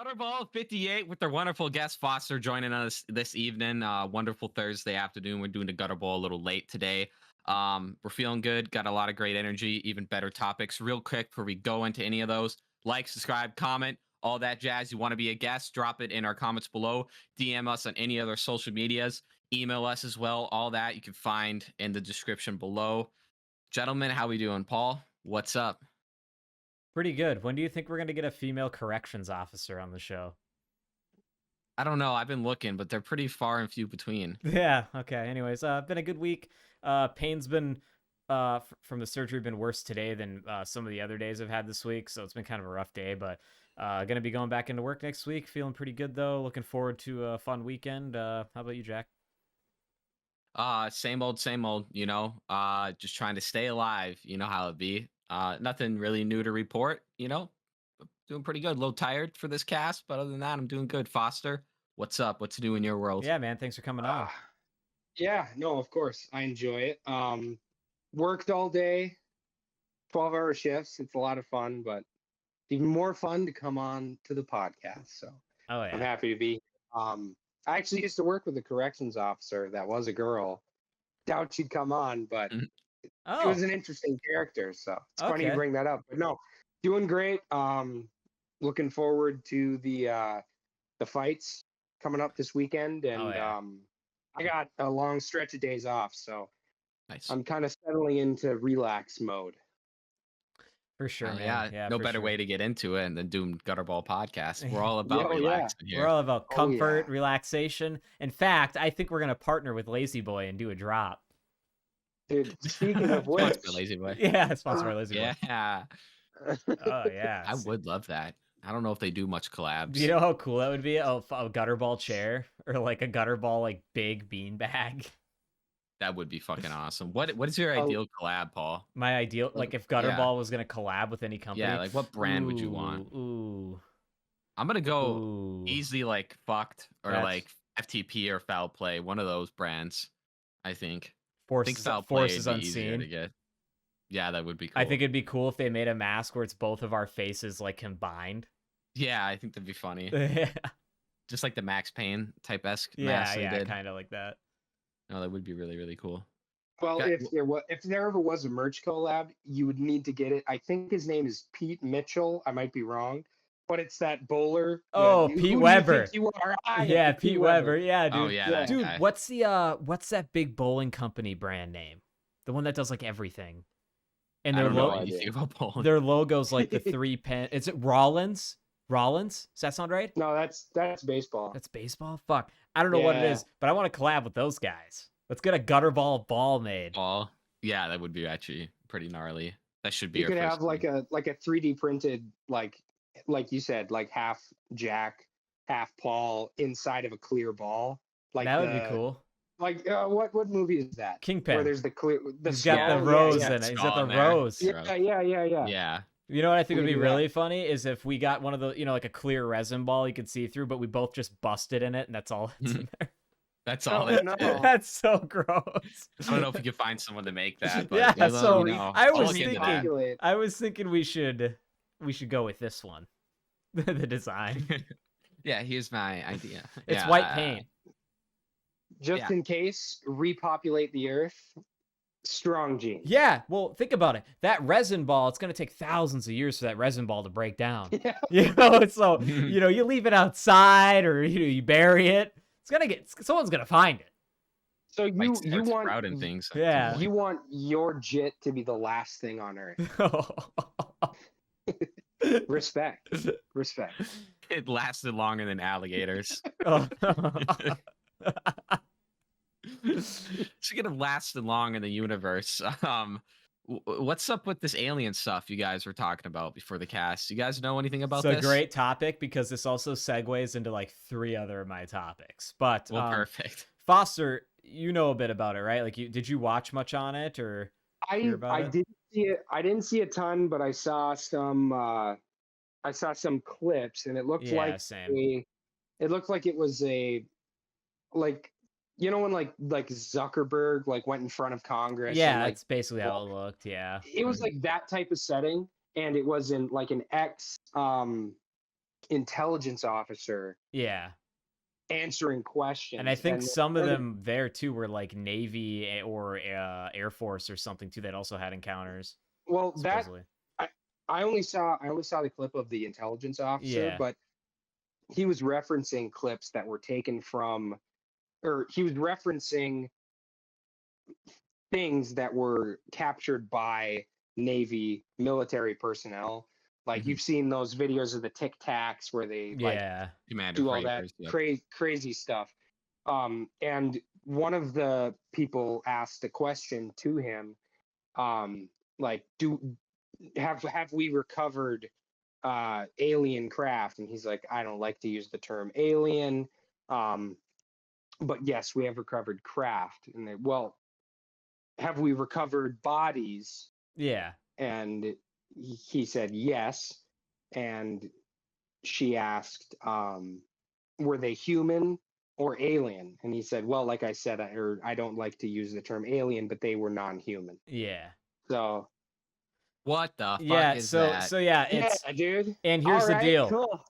Gutterball 58 with their wonderful guest Foster joining us this evening. Wonderful Thursday afternoon. We're doing the Gutterball a little late today. We're feeling good. Got a lot of great energy, even better topics. Real quick before we go into any of those, like, subscribe, comment, all that jazz. You want to be a guest, drop it in our comments below. DM us on any other social medias. Email us as well. All that you can find in the description below. Gentlemen, how we doing? Paul, what's up? Pretty good. When do you think we're going to get a female corrections officer on the show? I don't know. I've been looking, but they're pretty far and few between. Yeah. Okay. Anyways, been a good week. Pain's been from the surgery been worse today than some of the other days I've had this week, so it's been kind of a rough day. But gonna be going back into work next week. Feeling pretty good though. Looking forward to a fun weekend. How about you, Jack? Same old, you know. Just trying to stay alive. You know how it be. Nothing really new to report, you know. Doing pretty good. A little tired for this cast, but other than that, I'm doing good. Foster, what's up? What's new in your world? Yeah, man. Thanks for coming on. Yeah, no, of course. I enjoy it. Worked all day, 12-hour shifts. It's a lot of fun, but even more fun to come on to the podcast. So I'm happy to be. I actually used to work with a corrections officer that was a girl. Doubt she'd come on, but it was an interesting character. So it's funny you bring that up. But no, doing great. Looking forward to the fights coming up this weekend, and I got a long stretch of days off, so nice. I'm kind of settling into relax mode. For sure, man. Yeah, no better way to get into it than doing Gutterball Podcast. We're all about relaxing here. We're all about comfort, relaxation. In fact, I think we're gonna partner with Lazy Boy and do a drop. Dude, speaking of which, Lazy Boy. Yeah, sponsor by Lazy Boy. Yeah. Oh yeah. I would love that. I don't know if they do much collabs. You know how cool that would be? A Gutterball chair or like a Gutterball like big bean bag. That would be fucking awesome. What is your ideal collab, Paul? My ideal, like if Gutterball was gonna collab with any company. Yeah, like what brand would you want? I'm gonna go easy like fucked or like FTP or Foul Play. One of those brands, I think. Forces Unseen. To get. Yeah, that would be cool. I think it'd be cool if they made a mask where it's both of our faces like combined. Yeah, I think that'd be funny. Yeah. Just like the Max Payne type-esque mask. Yeah, kind of like that. No, that would be really, really cool. Well, if there ever was a merch collab, you would need to get it. I think his name is Pete Mitchell. I might be wrong, but it's that bowler. Oh, Pete Weber. You are? Yeah, Pete Weber. Yeah, dude. Oh, yeah, dude. Guy. What's that big bowling company brand name? The one that does like everything. And their their logo's like the 3 pen. Is it Rollins? Does that sound right? No, that's baseball. That's baseball? Fuck. I don't know what it is, but I want to collab with those guys. Let's get a Gutterball ball made. Ball? Yeah, that would be actually pretty gnarly. That should be you could have like a 3D printed like you said, like half Jack, half Paul inside of a clear ball. Like that would be cool. Like what movie is that? Kingpin. Where there's the clear. He's got the rose in it. He's got the rose. Yeah. You know what I think would be really funny is if we got one of the, like a clear resin ball you could see through, but we both just busted in it, and that's all that's in there. That's all. That's so gross. I don't know if we could find someone to make that. But yeah. So I was thinking we should go with this one, the design. Yeah, here's my idea. It's white paint. Just in case, repopulate the earth. Strong genes. Yeah, well, think about it. That resin ball, it's going to take thousands of years for that resin ball to break down. Yeah. So, you leave it outside or you bury it. It's going to someone's going to find it. So you want sprouting things. Yeah. You want your jit to be the last thing on earth. Respect. It lasted longer than alligators. It's gonna last long in the universe. What's up with this alien stuff you guys were talking about before the cast? You guys know anything about this? It's a great topic because this also segues into like 3 other of my topics. But perfect. Foster, you know a bit about it, right? Like, did you watch much on it or hear about it? Didn't see it. I didn't see a ton, but I saw some. I saw some clips, and it looked like it looked like it was a like. When like Zuckerberg like went in front of Congress. Yeah, and, that's basically how it looked. Yeah, it was like that type of setting, and it was in like an intelligence officer Yeah. answering questions. And I think some of and- them there too were like Navy or Air Force or something too that also had encounters. Well, that Supposedly. I only saw the clip of the intelligence officer, Yeah. but he was referencing clips that were taken from, or he was referencing things that were captured by Navy military personnel. Like Mhm. you've seen those videos of the Tic Tacs where they like Yeah. Commander do all that Fravers, yep. crazy stuff. And one of the people asked a question to him, like, have we recovered alien craft? And he's like, I don't like to use the term alien, but yes, we have recovered craft. And they, well, have we recovered bodies? Yeah. And he said yes. And she asked, were they human or alien? And he said, well, like I said, I don't like to use the term alien, but they were non-human. Yeah. So What the Yeah, fuck is that? so yeah, it's yeah, dude. and here's the Alright, deal. cool.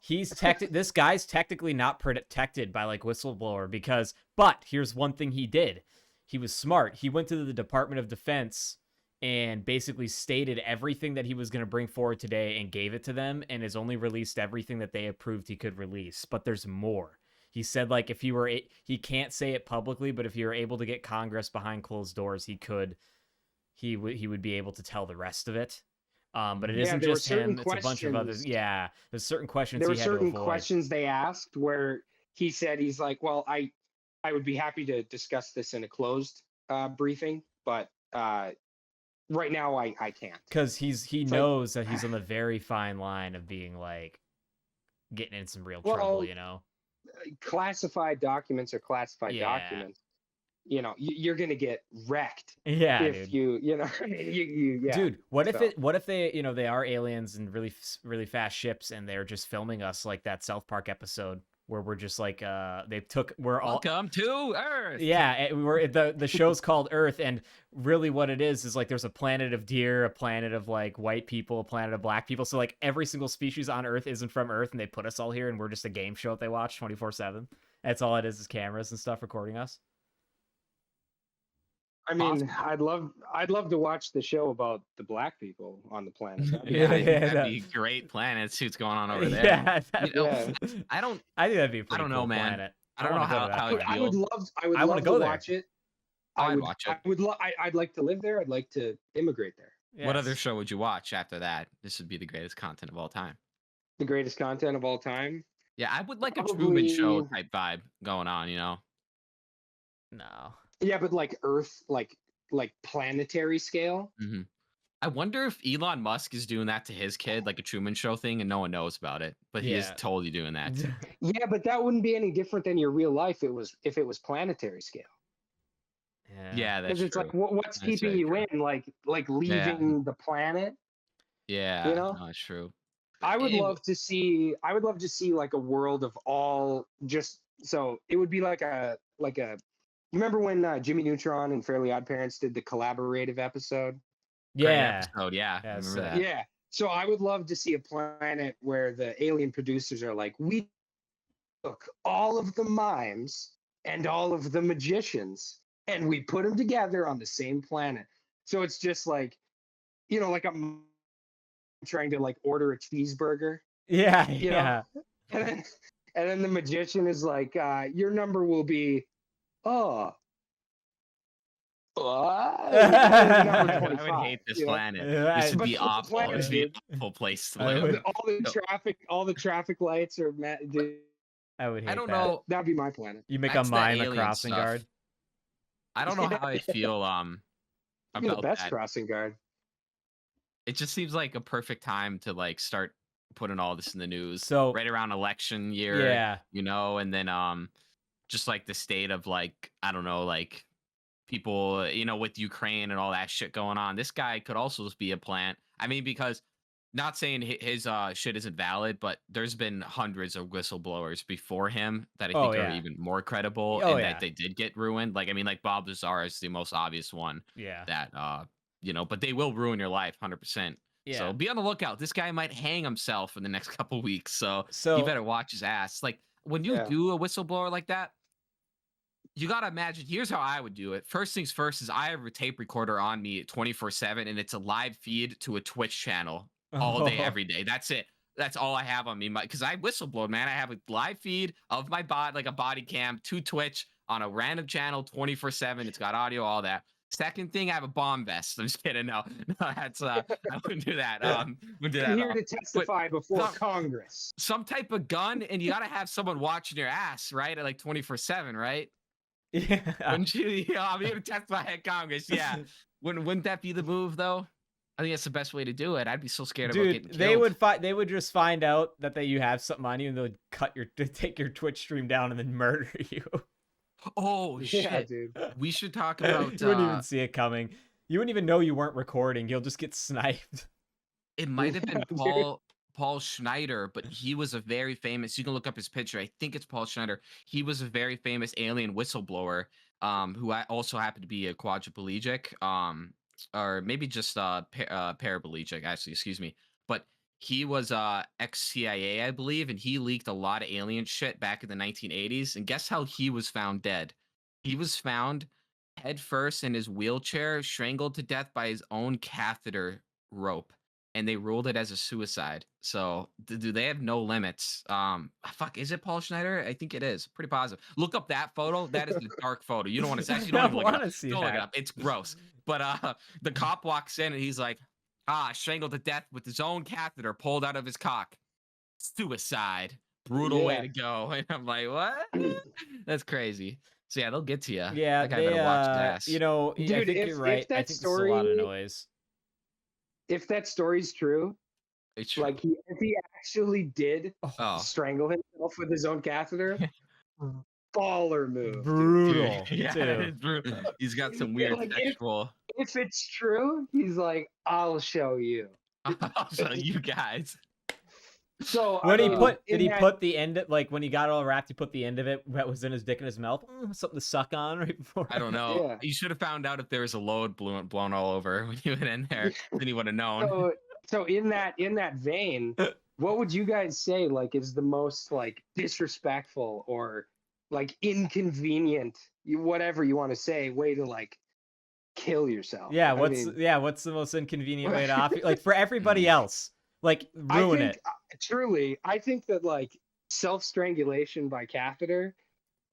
This guy's technically not protected by like whistleblower but here's one thing he did. He was smart. He went to the Department of Defense and basically stated everything that he was going to bring forward today and gave it to them and has only released everything that they approved he could release. But there's more. He said like if he can't say it publicly, but if you were able to get Congress behind closed doors, he would be able to tell the rest of it. But it isn't just him, it's a bunch of others. Yeah, there's certain questions There were he had to certain avoid. questions they asked where he said he's like, well, I would be happy to discuss this in a closed briefing, but right now I can't. Because he knows that he's on the very fine line of being like getting in some real trouble, you know. Classified documents are classified Yeah. documents. You know, you're gonna get wrecked Yeah, if dude. you know, yeah. Dude, what So- if they, you know, they are aliens and really fast ships and they're just filming us like that South Park episode where we're just like we're all Welcome to Earth. Yeah, the show's called Earth, and really what it is like there's a planet of deer, a planet of like white people, a planet of black people. So like every single species on Earth isn't from Earth, and they put us all here, and we're just a game show that they watch 24/7. That's all it is cameras and stuff recording us. I mean, I'd love to watch the show about the black people on the planet. That'd be Yeah, great. that'd be great planet. See what's going on over there. Yeah, You know, Yeah. I think that'd be a pretty I don't know, cool man. planet. I don't know wanna go how to that how planet. I would love I wanna love go to there. watch it. I'd watch it. I'd like to live there. I'd like to immigrate there. What other Yes. show would you watch after that? This would be the greatest content of all time. The greatest content of all time. Yeah, I would like a Truman Show Probably- type vibe going on, you know? No. Yeah, but like Earth, like planetary scale. hmm I wonder if Elon Musk is doing that to his kid, like a Truman Show thing, and no one knows about it. But he is Yeah. totally doing that. Yeah, but that wouldn't be any different than your real life. If it was planetary scale. Yeah, that's Because it's true. like what's That's keeping very you true. in, like leaving the planet. Yeah, you know? no, that's true. I would It- love to see like a world of all just so it would be like a you remember when Jimmy Neutron and Fairly Odd Parents did the collaborative episode? Great Yeah. episode, yeah. I Yeah, remember so- that. Yeah. So I would love to see a planet where the alien producers are like, we took all of the mimes and all of the magicians and we put them together on the same planet. So it's just like, you know, like I'm trying to like order a cheeseburger. Yeah. You know? Yeah. And then the magician is like, your number will be, what? Number I 25, would hate this you know? planet. Yeah, This would but be the awful. planet, This would be an dude. awful place to I live. would- All the traffic lights are dude, I would hate I don't that. know. that'd be my planet. You make That's a the mime a alien crossing stuff. guard. I don't know how I feel You'd be the about best that. crossing guard. It just seems like a perfect time to like start putting all this in the news. So- right around election year, Yeah. you know, and then just like the state of like, I don't know, like people, you know, with Ukraine and all that shit going on. This guy could also just be a plant. I mean, because not saying his shit isn't valid, but there's been hundreds of whistleblowers before him that I Oh, think are yeah. even more credible Oh, and yeah. that they did get ruined. Like, I mean, like Bob Lazar is the most obvious one Yeah. that, you know, but they will ruin your life 100%. Yeah. So be on the lookout. This guy might hang himself in the next couple weeks. So So you better watch his ass. Like when you Yeah. do a whistleblower like that, you gotta imagine. Here's how I would do it. First things first is I have a tape recorder on me 24/7, and it's a live feed to a Twitch channel all day, Oh. every day. That's it. That's all I have on me. Because I whistleblow, man. I have a live feed of my body, like a body cam, to Twitch on a random channel 24/7. It's got audio, all that. Second thing, I have a bomb vest. I'm just kidding. No, that's I wouldn't do that. Wouldn't do that. I'm at here all. to testify before some- Congress. Some type of gun, and you gotta have someone watching your ass, right? At like 24/7, right? Yeah. Wouldn't you? You know, I'm here to testify at Congress. Yeah. Wouldn't that be the move though? I think that's the best way to do it. I'd be so scared about getting Dude, killed. they would just find out that you have something on you, and they'll take your Twitch stream down and then murder you. Oh shit. Yeah, dude. We should talk about You wouldn't even see it coming. You wouldn't even know you weren't recording. You'll just get sniped. it might have been Yeah, dude. Paul Schneider, but he was a very famous, you can look up his picture. I think it's Paul Schneider. He was a very famous alien whistleblower, who also happened to be a quadriplegic, or maybe just paraplegic, actually, excuse me. But he was ex-CIA, I believe, and he leaked a lot of alien shit back in the 1980s. And guess how he was found dead? He was found head first in his wheelchair, strangled to death by his own catheter rope, and they ruled it as a suicide. So do they have no limits? Fuck, is it Paul Schneider? I think it is. Pretty positive. Look up that photo. That is the dark photo. You don't want to see. I Actually, don't even look it want up. to see Don't look it that. up. It's gross. But the cop walks in and he's like, strangled to death with his own catheter pulled out of his cock. Suicide. Brutal way Yeah. to go. And I'm like, what? That's crazy. So yeah, they'll get to you. Yeah, That guy they, better watch his ass. you know, I Dude, think if- you're if right. I that think this is a lot of story- noise. If that story's true, It's true. like if he actually did Oh. strangle himself with his own catheter, baller move. dude. Brutal. Yeah, too. it's brutal. He's got some weird Like, if- sexual. If it's true, he's like, I'll show you. Also, you guys. So When I he mean, put, in did he that- put the end, like when he got it all wrapped, he put the end of it that was in his dick in his mouth, something to suck on right before. I don't know. Yeah. You should have found out if there was a load blown all over when you went in there. Then you would have known. So in that vein, what would you guys say like is the most like disrespectful or like inconvenient, whatever you want to say, way to like kill yourself? Yeah, I what's mean, what's the most inconvenient way to off like for everybody else? Like I ruin think, it. Truly, I think that like self-strangulation by catheter,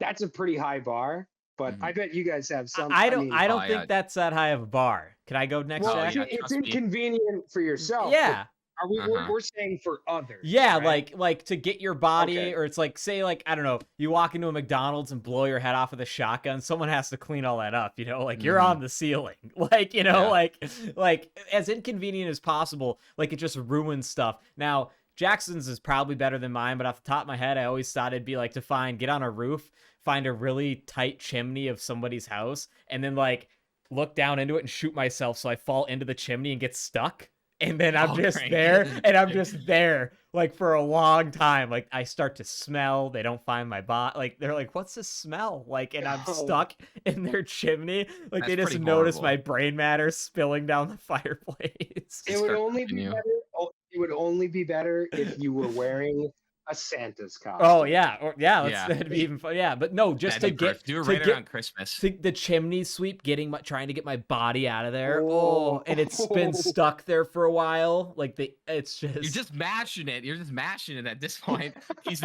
that's a pretty high bar. But I bet you guys have some. I don't mean, I don't Oh, think yeah. that's that high of a bar. Can I go next? well, Oh, Jack? yeah, it's trust me. inconvenient for yourself. but Yeah. Are we? Uh-huh. We're saying for others. Yeah, right? like to get your body, Okay. or it's like, say, like, I don't know, you walk into a McDonald's and blow your head off with a shotgun. Someone has to clean all that up, like you're Mhm. on the ceiling, like, Yeah. like as inconvenient as possible. Like it just ruins stuff. Now, Jackson's is probably better than mine, but off the top of my head, I always thought it'd be like to get on a roof, find a really tight chimney of somebody's house, and then like look down into it and shoot myself so I fall into the chimney and get stuck. And then I'm Oh, just great. there, and I'm just there, like, for a long time. Like, I start to smell. They don't find my body. Like, they're like, what's the smell? Like, and I'm Oh. stuck in their chimney. Like, they That's just pretty notice horrible. my brain matter spilling down the fireplace. It would Start only be continue. better. It would only be better if you were wearing a Santa's costume. Oh, yeah. Or, yeah, Yeah. that'd be even fun. Yeah, but no, just That'd to be get... perfect. Do it to right get- around Christmas. the chimney sweep, trying to get my body out of there. Oh. And it's been stuck there for a while. Like, it's just... You're just mashing it. You're just mashing it at this point. He's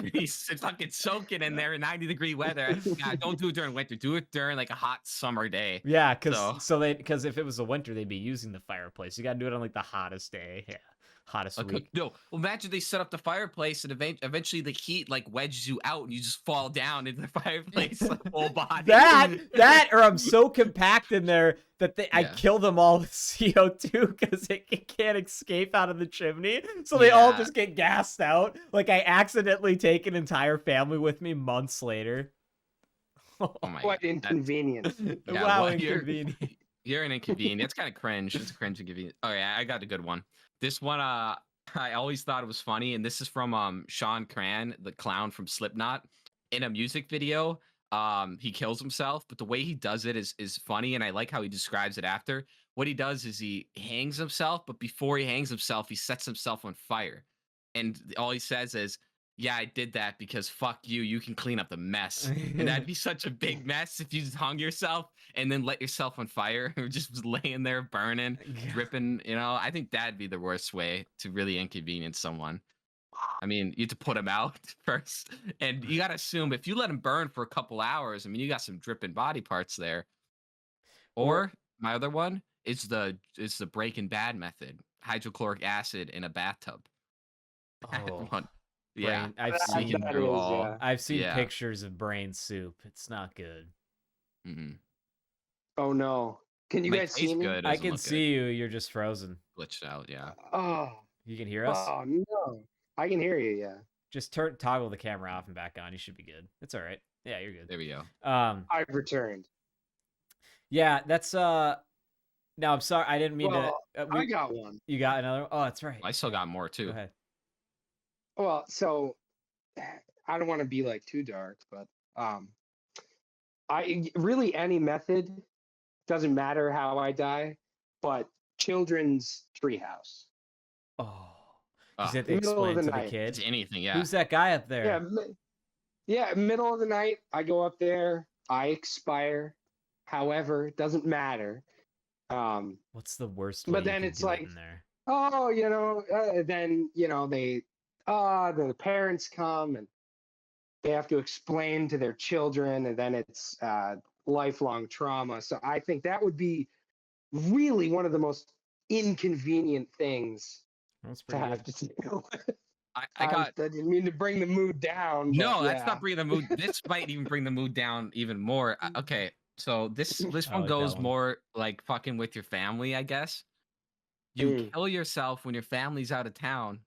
fucking soaking in there in 90-degree weather. Yeah, don't do it during winter. Do it during like a hot summer day. Yeah, So- because if it was the winter, they'd be using the fireplace. You got to do it on like the hottest day. Yeah, hottest week. No, well, imagine they set up the fireplace and eventually the heat like wedges you out and you just fall down into the fireplace, like, whole body. That, or I'm so compact in there that I Yeah. kill them all with CO2 because it can't escape out of the chimney. So they all Yeah. just get gassed out. Like I accidentally take an entire family with me months later. Oh my What God, inconvenience. Yeah, Wow, well, you're- inconvenient. You're an inconvenient. It's kind of cringe. It's cringe inconvenient. Oh yeah, I got a good one. This one, I always thought it was funny, and this is from Sean Cran, the clown from Slipknot. In a music video, he kills himself, but the way he does it is funny, and I like how he describes it after. what he does is he hangs himself, but before he hangs himself, he sets himself on fire. And all he says is, yeah, I did that because fuck you. You can clean up the mess. And that'd be such a big mess if you just hung yourself and then let yourself on fire or just was laying there burning, dripping. I think that'd be the worst way to really inconvenience someone. I mean, you have to put him out first. And you got to assume if you let him burn for a couple hours, I mean, you got some dripping body parts there. Or my other one is the Breaking Bad method, hydrochloric acid in a bathtub. Oh, yeah, I've seen Yeah. pictures of brain soup. It's not good. Mhm. Oh no! Can you Might guys taste see me? good, I doesn't can look see you. You're just frozen. good. Glitched out, yeah. Oh, You can hear us? oh no! I can hear you. Yeah, Just toggle the camera off and back on. You should be good. It's all right. Yeah, you're good. There we go. I've returned. Yeah, that's No, I'm sorry. I didn't mean Well, to. I got one. You got another? Oh, that's right. I still got more too. Go ahead. Well, so I don't want to be like too dark, but I really any method doesn't matter how I die, but children's treehouse. Oh, Ah, you said they Middle of explain the to the night. It's kid. anything, yeah. Who's that guy up there? Yeah, middle of the night, I go up there, I expire. However, it doesn't matter. What's the worst? But way then you can it's do it like, in there? oh, then the parents come and they have to explain to their children, and then it's lifelong trauma. So I think that would be really one of the most inconvenient things That's to pretty have good. to deal with. I didn't mean to bring the mood down. But No, that's yeah. not bringing the mood. This might even bring the mood down even more. Okay, so this I one like that goes one. more like fucking with your family, I guess. You Mm. kill yourself when your family's out of town,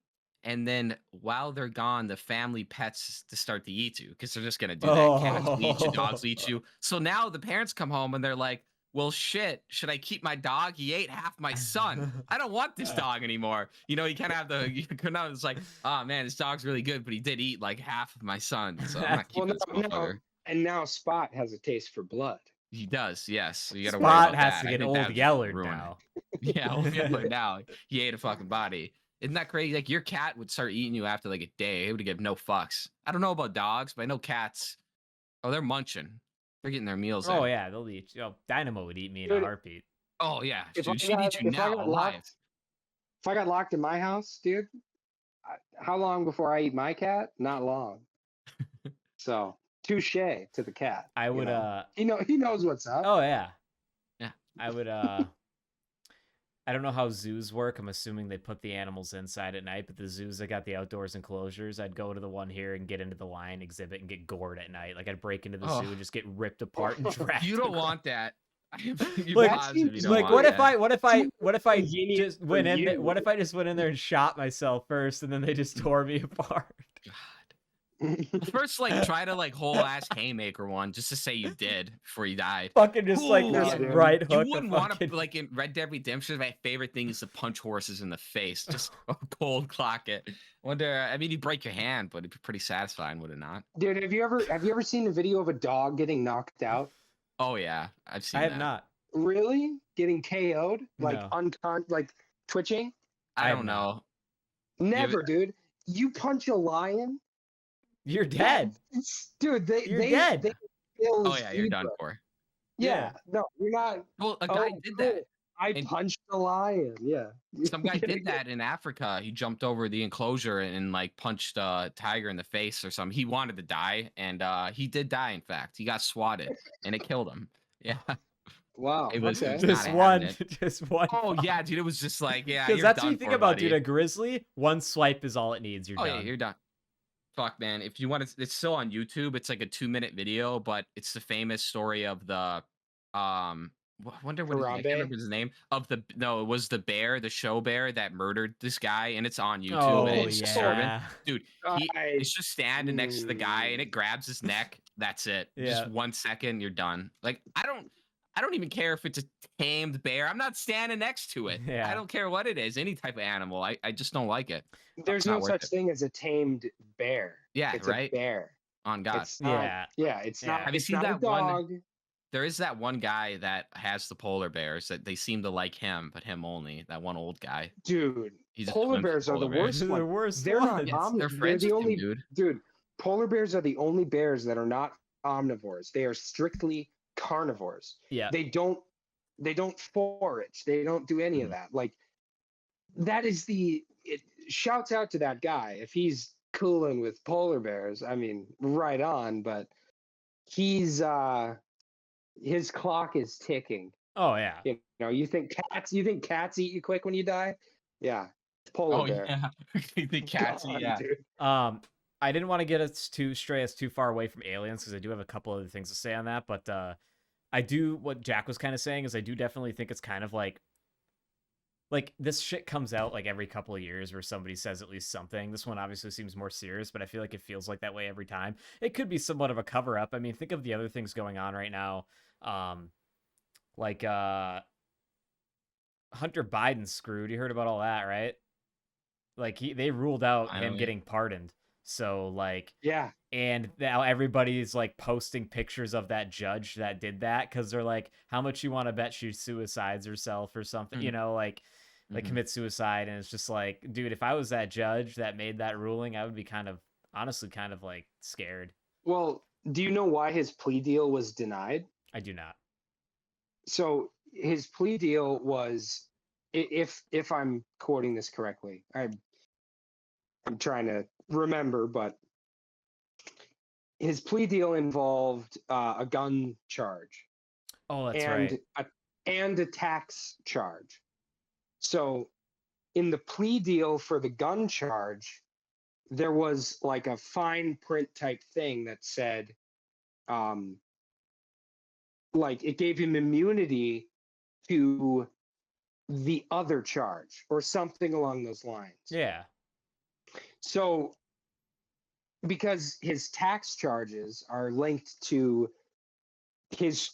and then while they're gone, the family pets to start to eat you because they're just gonna do that. Cats will eat you, dogs will eat you. So now the parents come home and they're like, "Well, shit, should I keep my dog? He ate half my son. I don't want this dog anymore." You kind of have it's like, "Oh man, this dog's really good, but he did eat like half of my son, so I'm not keeping this motherfucker." And now Spot has a taste for blood. He does, yes. So you got to worry Spot about has that. to I get think old that would Yeller ruin it. now. Yeah, old Yeller now. He ate a fucking body. Isn't that crazy? Like your cat would start eating you after like a day. It would give no fucks. I don't know about dogs, but I know cats. Oh, they're munching. They're getting their meals. Oh in. yeah, they'll eat. Dynamo would eat me in a Dude, heartbeat. Oh yeah, If dude, I she'd got- eat you if I now got alive. locked- If I got locked in my house, dude, how long before I eat my cat? Not long. So touche to the cat. I would. He knows what's up. Oh yeah. Yeah. I would. I don't know how zoos work. I'm assuming they put the animals inside at night, but the zoos that got the outdoors enclosures, I'd go to the one here and get into the lion exhibit and get gored at night. Like I'd break into the Oh. zoo and just get ripped apart and dragged. You don't across. want that. You're Like- positive you don't Like want what if that. what if I Convenient just for went in there, you. what if I just went in there and shot myself first and then they just tore me apart? God. Well, first, like, try to like whole ass haymaker one just to say you did before you died. Fucking just like Ooh, this yeah, dude. right You hook. wouldn't want to like in Red Dead Redemption. My favorite thing is to punch horses in the face, just cold clock it. Wonder. I mean, you break your hand, but it'd be pretty satisfying, would it not? Dude, have you ever seen a video of a dog getting knocked out? Oh yeah, I've seen I have that. not. Really? Getting KO'd? Like No. like twitching? I have don't not. know. Never, dude. You punch a lion, You're dead. dude. You're dead. They kill Oh yeah, you're zebra. done for. Yeah, no, you're not. Well, a guy Oh, did cool. that. I And- punched a lion. Yeah. Some guy did that in Africa. He jumped over the enclosure and like punched a tiger in the face or something. He wanted to die, and he did die. In fact, he got swatted, and it killed him. Yeah. Wow. It was- okay. it was Just not one. having it. Just one. Oh yeah, dude. It was just like Because you're that's what done you think for, about, buddy. dude. A grizzly, one swipe is all it needs. You're Oh done. yeah, you're done. Fuck man, if you want to, it's still on YouTube. It's like a 2-minute video, but it's the famous story of the wonder what I can't Harambe? remember his name of the no, it was the bear, the show bear that murdered this guy, and it's on YouTube. Oh And it's disturbing. yeah. Dude. It's just standing next to the guy, and it grabs his neck. That's it. Yeah. Just 1 second, you're done. Like I don't even care if it's a tamed bear. I'm not standing next to it. Yeah. I don't care what it is. Any type of animal. I just don't like it. There's not no worth such it. thing as a tamed bear. Yeah, It's right. a bear. On God. It's not, Yeah. yeah, it's Yeah. not. Have you it's seen not a that one- dog. There is that one guy that has the polar bears that they seem to like him, but him only. That one old guy. Dude, He just polar swims with bears are the polar bears. worst The one. worst They're not ones. Yes, they're They're friends the with him, only dude. polar bears are the only bears that are not omnivores. They are strictly carnivores. Yeah. They don't forage. They don't do any of Mhm. that. Like that is it shouts out to that guy if he's cooling with polar bears. I mean, right on, but he's his clock is ticking. Oh yeah. You know, you think cats eat you quick when you die? Yeah. Polar Oh bear. yeah, the cats. Gone, Yeah. dude. I didn't want to get us stray us too far away from aliens because I do have a couple other things to say on that, but I do what Jack was kind of saying is I do definitely think it's kind of like this shit comes out like every couple of years where somebody says at least something. This one obviously seems more serious, but I feel like it feels like that way every time. It could be somewhat of a cover up. I mean, think of the other things going on right now. Like Hunter Biden's screwed. You heard about all that, right? Like they ruled out him Finally. getting pardoned. So like Yeah. and now everybody's like posting pictures of that judge that did that because they're like, how much you want to bet she suicides herself or something, you know, like Mhm. commit suicide. And it's just like, dude, if I was that judge that made that ruling, I would be honestly kind of like scared. Well, do you know why his plea deal was denied? I do not. So his plea deal was, if I'm quoting this correctly, I'm trying to remember, but his plea deal involved a gun charge Oh, that's and right. and a tax charge. So in the plea deal for the gun charge, there was like a fine print type thing that said, like it gave him immunity to the other charge or something along those lines. Yeah. So because his tax charges are linked to his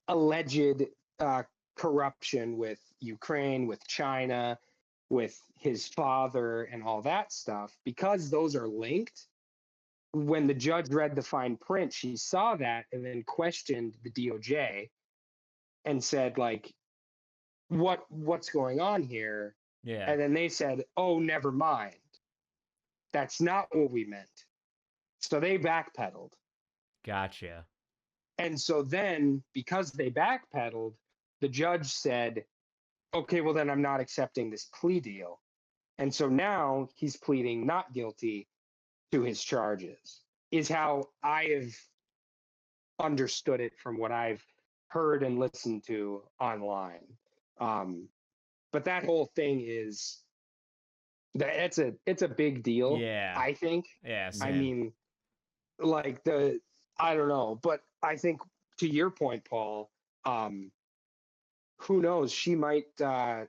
alleged corruption with Ukraine, with China, with his father, and all that stuff, because those are linked. When the judge read the fine print, she saw that and then questioned the DOJ and said, like, what's going on here? Yeah. And then they said, oh, never mind. That's not what we meant. So they backpedaled. Gotcha. And so then, because they backpedaled, the judge said, okay, well, then I'm not accepting this plea deal. And so now he's pleading not guilty to his charges, is how I have understood it from what I've heard and listened to online. But that whole thing is it's a big deal. Yeah. I think. Yeah. I Same. mean, like I don't know, but I think to your point, Paul, who knows? She might die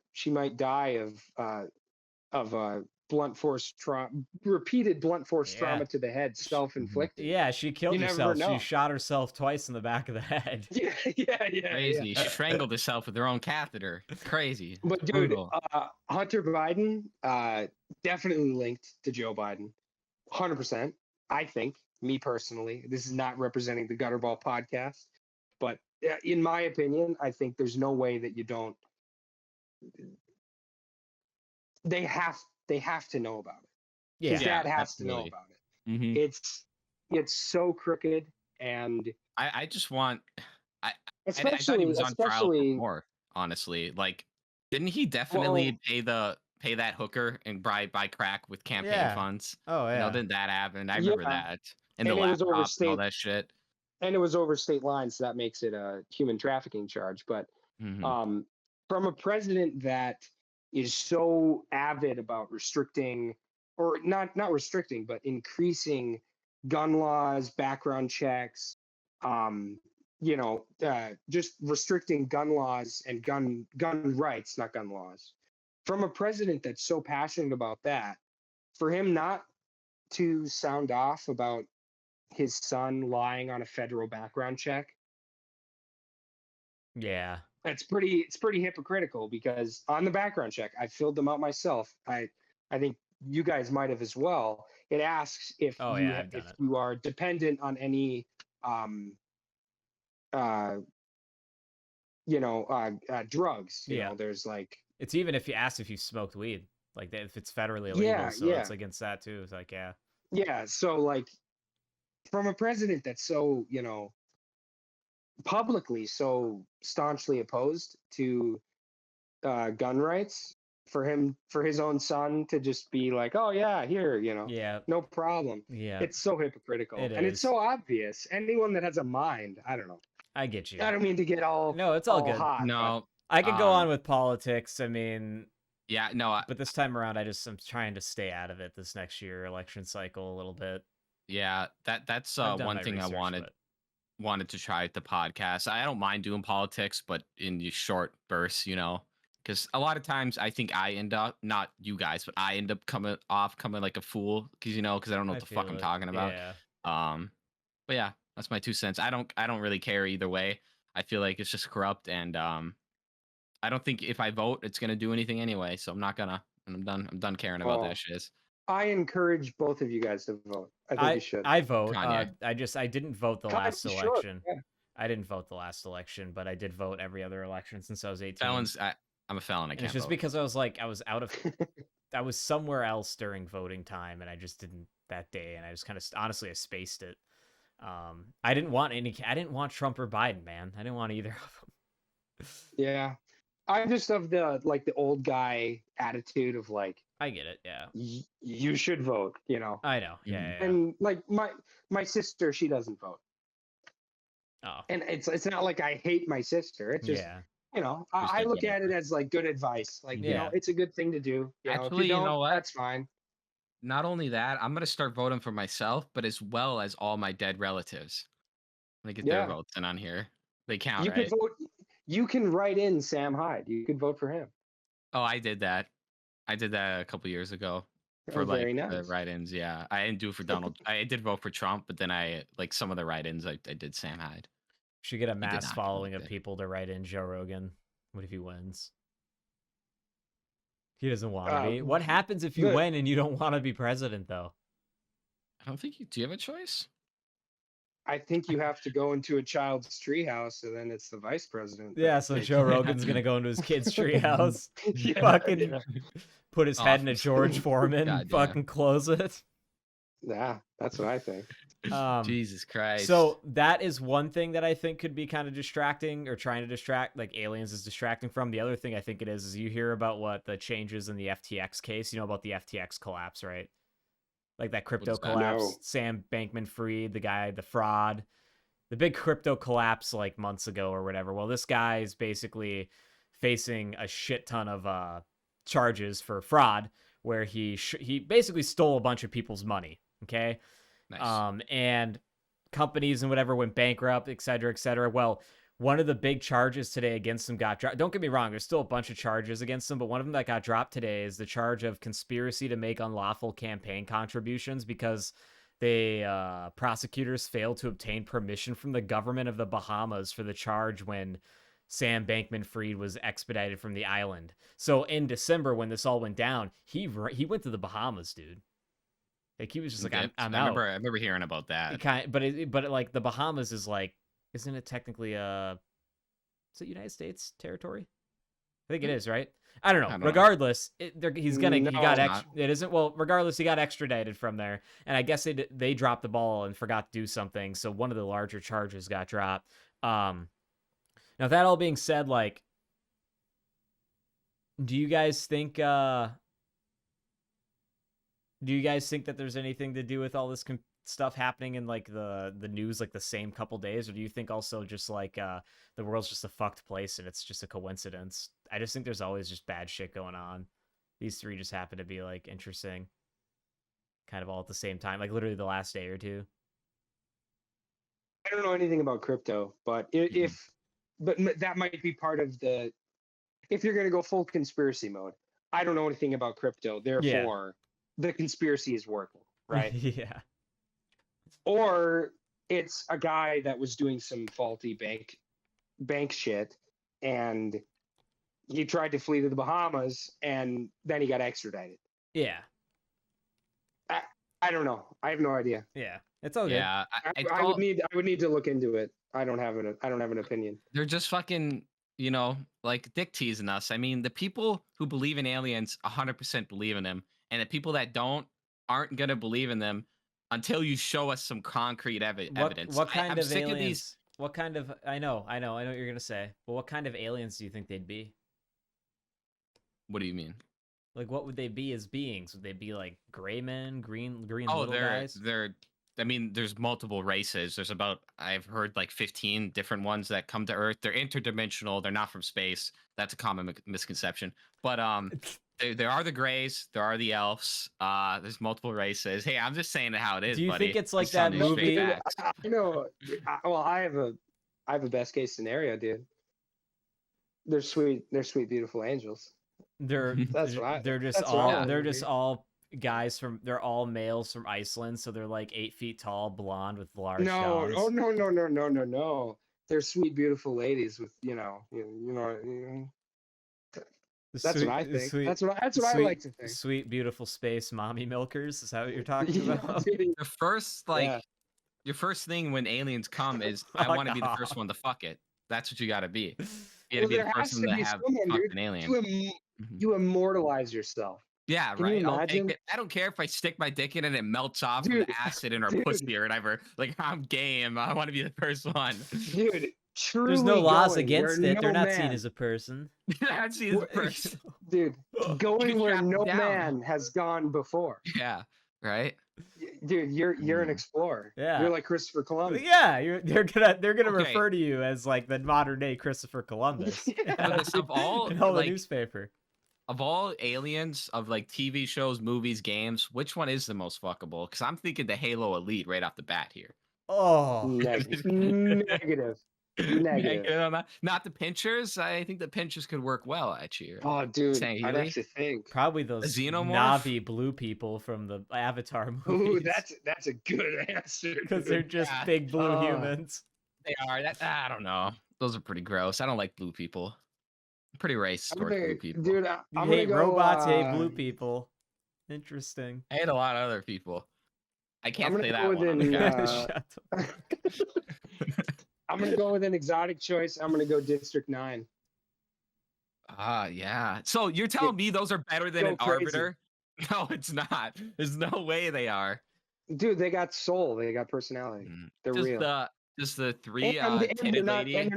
of blunt force trauma, repeated blunt force Yeah. trauma to the head, self-inflicted. Yeah, she killed You never herself. She know. shot herself twice in the back of the head. Yeah. Crazy. Yeah. She strangled herself with her own catheter. Crazy. But It's dude, brutal. Hunter Biden, definitely linked to Joe Biden, 100%. I think, me personally, this is not representing the Gutterball podcast, but in my opinion, I think there's no way that you don't. They have to know about it. Yeah. His dad has absolutely. to know about it. Mhm. It's so crooked, and I just want. I especially thought he was on trial for more. Honestly, like, didn't he definitely pay that hooker and buy crack with campaign funds? Oh You know, yeah. didn't that happen? I remember that. And the and it was laptops and all overstate, that shit. and it was over state lines, so that makes it a human trafficking charge. But Mhm. from a president that is so avid about restricting, or not restricting, but increasing gun laws, background checks, just restricting gun laws and gun rights, not gun laws. From a president that's so passionate about that, for him not to sound off about his son lying on a federal background check, Yeah. it's pretty hypocritical, because on the background check, I filled them out myself. I think you guys might have as well. It asks if I've done it. you are dependent on any drugs. Yeah. There's like, It's even if you ask if you smoked weed, like if it's federally illegal, yeah, so yeah, it's against that too. It's like, yeah, yeah. So like, from a president that's so, publicly so staunchly opposed to gun rights, for his own son to just be like, oh yeah, here, yeah, no problem. yeah. It's so hypocritical, It and it's is. so obvious. Anyone that has a mind, I don't know. I get you. I don't mean to get all No, it's all good. hot, but No, I could go on with politics. I mean, yeah, no, but this time around, I'm trying to stay out of it this next year election cycle a little bit. yeah, that's I've done one my thing I research, but wanted to try at the podcast. I don't mind doing politics, but in the short bursts, because a lot of times I think I end up, not you guys, but I end up coming like a fool because because I don't know I what the fuck feel I'm it. talking about. Yeah. But yeah, that's my 2 cents. I don't really care either way. I feel like it's just corrupt, and I don't think if I vote, it's gonna do anything anyway. So I'm not gonna. And I'm done. I'm done caring about Oh, that shit. I encourage both of you guys to vote. I think you should. I vote. Kanye. I didn't vote the Kanye, last you should, election. yeah. I didn't vote the last election, but I did vote every other election since I was 18. Felons. I'm a felon. I And can't it's just vote. because I was out of I was somewhere else during voting time, and I just didn't that day, and I just kind of honestly I spaced it. I didn't want Trump or Biden, man. I didn't want either of them. Yeah, I'm just of the old guy attitude of like, I get it. Yeah, you should vote. I know. Yeah. And like my sister, she doesn't vote, Oh, and it's not like I hate my sister. It's just yeah. I look at it as like good advice. Like Yeah. it's a good thing to do. Actually, if you don't, know what? that's fine. Not only that, I'm gonna start voting for myself, but as well as all my dead relatives. I'm gonna get their Yeah. votes in on here. They count, You right? could vote. You can write in Sam Hyde. You could vote for him. Oh, I did that. I did that a couple years ago Oh, for like very the nice. write-ins. Yeah, I didn't do it for Donald. I did vote for Trump, but then I like some of the write-ins. I did Sam Hyde. Should get a did mass not following of convict it. people to write in Joe Rogan. What if he wins? He doesn't want to be. Uh, What happens if you the- win and you don't want to be president, though? I don't think you. Do you have a choice? I think you have to go into a child's treehouse, and then it's the vice president. Yeah, so Joe Rogan's gonna go into his kid's treehouse, Yeah, fucking yeah. put his head in a Awesome. George Foreman, Goddamn. fucking close it. Yeah, that's what I think. Jesus Christ. So that is one thing that I think could be kind of distracting or trying to distract, like aliens is distracting from. The other thing I think it is you hear about what the changes in the FTX case. You know about the FTX collapse, right? Like that crypto What's that? collapse. No. Sam Bankman-Fried, the guy, the fraud, the big crypto collapse like months ago or whatever. Well, this guy is basically facing a shit ton of charges for fraud, where he basically stole a bunch of people's money. Okay. nice. And companies and whatever went bankrupt, et cetera, et cetera. Well, one of the big charges today against him got dropped. Don't get me wrong, there's still a bunch of charges against him, but one of them that got dropped today is the charge of conspiracy to make unlawful campaign contributions because prosecutors failed to obtain permission from the government of the Bahamas for the charge when Sam Bankman-Fried was expedited from the island. So in December, when this all went down, he went to the Bahamas, dude. Like he was just like, Okay. I'm I out. remember hearing about that. But like the Bahamas is like, isn't it technically is it United States territory? I think it is, right? I don't know. I don't know. Regardless, he No, got it's not. it isn't. Well, regardless, he got extradited from there, and I guess they dropped the ball and forgot to do something, so one of the larger charges got dropped. Now that all being said, like, do you guys think that there's anything to do with all this stuff happening in like the news like the same couple days, or do you think also just like the world's just a fucked place and it's just a coincidence? I just think there's always just bad shit going on. These three just happen to be like interesting, kind of all at the same time, like literally the last day or two. I don't know anything about crypto, but but that might be part of the. If you're going to go full conspiracy mode, I don't know anything about crypto, therefore the conspiracy is working, right? Yeah. Or it's a guy that was doing some faulty bank shit, and he tried to flee to the Bahamas, and then he got extradited. Yeah. I don't know. I have no idea. Yeah. It's all good. Yeah, I would need to look into it. I don't have an opinion. they're just fucking you know, like dick teasing us. I mean, the people who believe in aliens 100% believe in them, and the people that don't aren't gonna believe in them until you show us some concrete evidence. What kind I'm of sick aliens? of these. What kind of? I know what you're gonna say. But what kind of aliens do you think they'd be? What do you mean? Like, what would they be as beings? Would they be like gray men, green Oh, little guys? they're. I mean, there's multiple races. There's about I've heard like 15 different ones that come to Earth. They're interdimensional. They're not from space. That's a common misconception. But there are the Greys. There are the Elves. There's multiple races. Hey, I'm just saying it how it is. Do you buddy. think it's like Just telling that you straight movie? facts. I know. Well, I have a best case scenario, dude. They're sweet, beautiful angels. They're That's right. they're just That's all right. they're just all guys from they're all males from Iceland, so they're like 8 feet tall, blonde with large No, guns. oh no. They're sweet, beautiful ladies with you know. That's what I think. That's what I like to think. Sweet, beautiful space mommy milkers. Is that what you're talking Yeah, about? dude. The first your first thing when aliens come is I Fuck want to be the off. first one to fuck it. That's what you got to be. You got to Well, be the there has first to one to be have someone, fucked dude. an alien. Mhm. You immortalize yourself. Yeah, Can you right. I'll imagine? take it. I don't care if I stick my dick in it and it melts off Dude, with acid in our dude. pussy or whatever. Like I'm game. I want to be the first one. Dude, truly There's no laws going against where it. They're no not man, seen as a person. That's the What- first. dude, going can where strap no down. man has gone before. Yeah, right. Dude, you're an explorer. Yeah. You're like Christopher Columbus. Yeah, they're gonna Okay. refer to you as like the modern day Christopher Columbus. Yeah, Of all in all the like newspaper. of all aliens of like TV shows, movies, games, which one is the most fuckable? Because I'm thinking the Halo Elite right off the bat here. Oh, Negative. Negative. on that. Not the pinchers. I think the pinchers could work well actually. Oh, dude, Saying I'd Healy? have to think. probably those xenomorph? Navi blue people from the Avatar Ooh, movies. that's a good answer. Because they're just Yeah. big blue Oh. humans. They are. I don't know. Those are pretty gross. I don't like blue people. I'm pretty racist I'm towards blue gonna- people. dude, You I'm hate gonna go, robots, you hate blue people. Interesting. I hate a lot of other people. I can't gonna say go that one. on the with cast. Shut the fuck up. I'm gonna go with an exotic choice. I'm gonna go District 9. Yeah. So you're telling me those are better than Go an crazy. arbiter? No, it's not. There's no way they are. Dude, they got soul. They got personality. They're just real. the three And titted lady.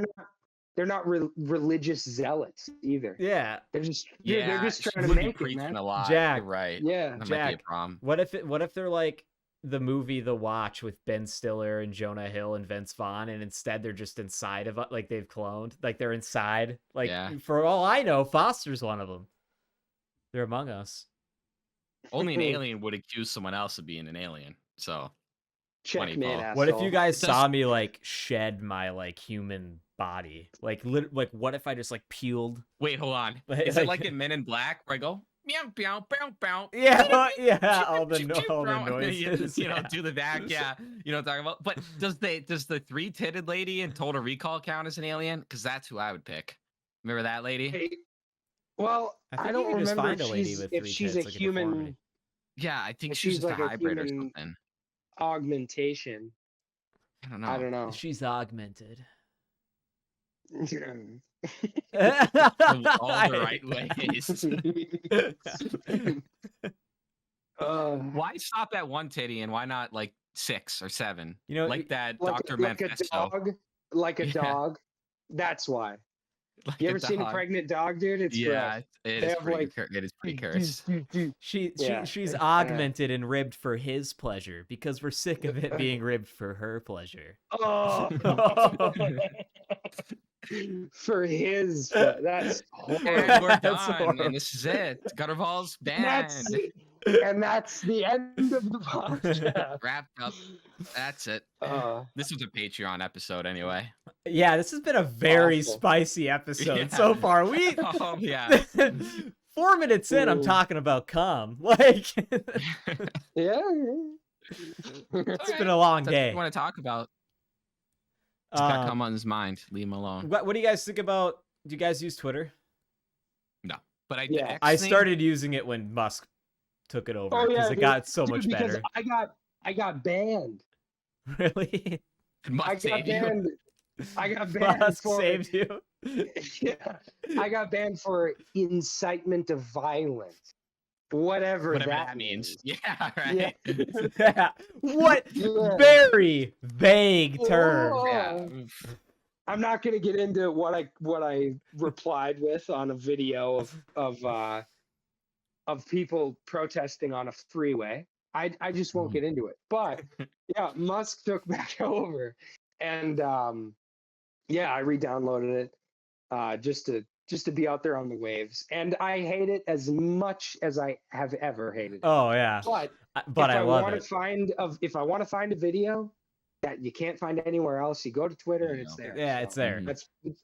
they're not religious zealots either. Yeah. They're just Yeah, they're just she trying to would be make it, preaching man. a lot. Jack. You're right. Yeah. That might be a Jack. problem. What if they're like the movie The Watch with Ben Stiller and Jonah Hill and Vince Vaughn, and instead they're just inside of like they've cloned, like they're inside. Like Yeah. for all I know, Foster's one of them. They're among us. Only an alien would accuse someone else of being an alien. So Checkmate, Paul. asshole. What if you guys Does- saw me like shed my like human body? Like like what if I just like peeled? wait, hold on. Like- Is it like in Men in Black where I go meow meow bow bow? Yeah, yeah, all the noises. You know, yeah. do the back, yeah. You know what I'm talking about. But does the three-titted lady in Total Recall count as an alien? Because that's who I would pick. Remember that lady? Hey, well, I I, think don't you can just remember find if a lady she's, with if 3 she's tits, a like a human deformity. Yeah, I think If she's she's just like a a hybrid or human- something. augmentation. I don't know. I don't know. She's augmented. All All the right ways. Why stop at one titty and why not like 6 or 7? You know, like that like, Dr. like a Manifesto. dog, like a Yeah. dog. That's why. Like You a ever seen a dog. pregnant dog, dude? It's Yeah, gross. it They is have, pretty. like, It is pretty cursed. Yeah. she's augmented and ribbed for his pleasure because we're sick of it being ribbed for her pleasure. Oh. For his, that's And horrible. we're That's done, horrible. and this is it. Gutterball's banned. That's the end of the podcast. Wrapped up. That's it. This was a Patreon episode, anyway. Yeah, this has been a very Awful. spicy episode Yeah. so far. We Oh yeah. 4 minutes in, I'm Ooh. talking about cum. Like Yeah. it's been a long That's what day. you want to talk about? It's got Um, come on his mind. Leave him alone. what do you guys think about? Do you guys use Twitter? No, but I Yeah. I started using it when Musk took it over Oh, because yeah, it dude. got so Dude, much because better. I got banned. Really? I got banned. I got banned Musk for saved you. Yeah, I got banned for incitement of violence, whatever that means. means. Yeah, right. Yeah. What Yeah. very vague term. Yeah. I'm not gonna get into what I replied with on a video of people protesting on a freeway. I just won't get into it. But yeah, Musk took back over, and yeah, I re-downloaded it just to be out there on the waves, and I hate it as much as I have ever hated it. Oh yeah. But But I love want it. if I want to find a video that you can't find anywhere else, you go to Twitter and it's there. Yeah, So it's there.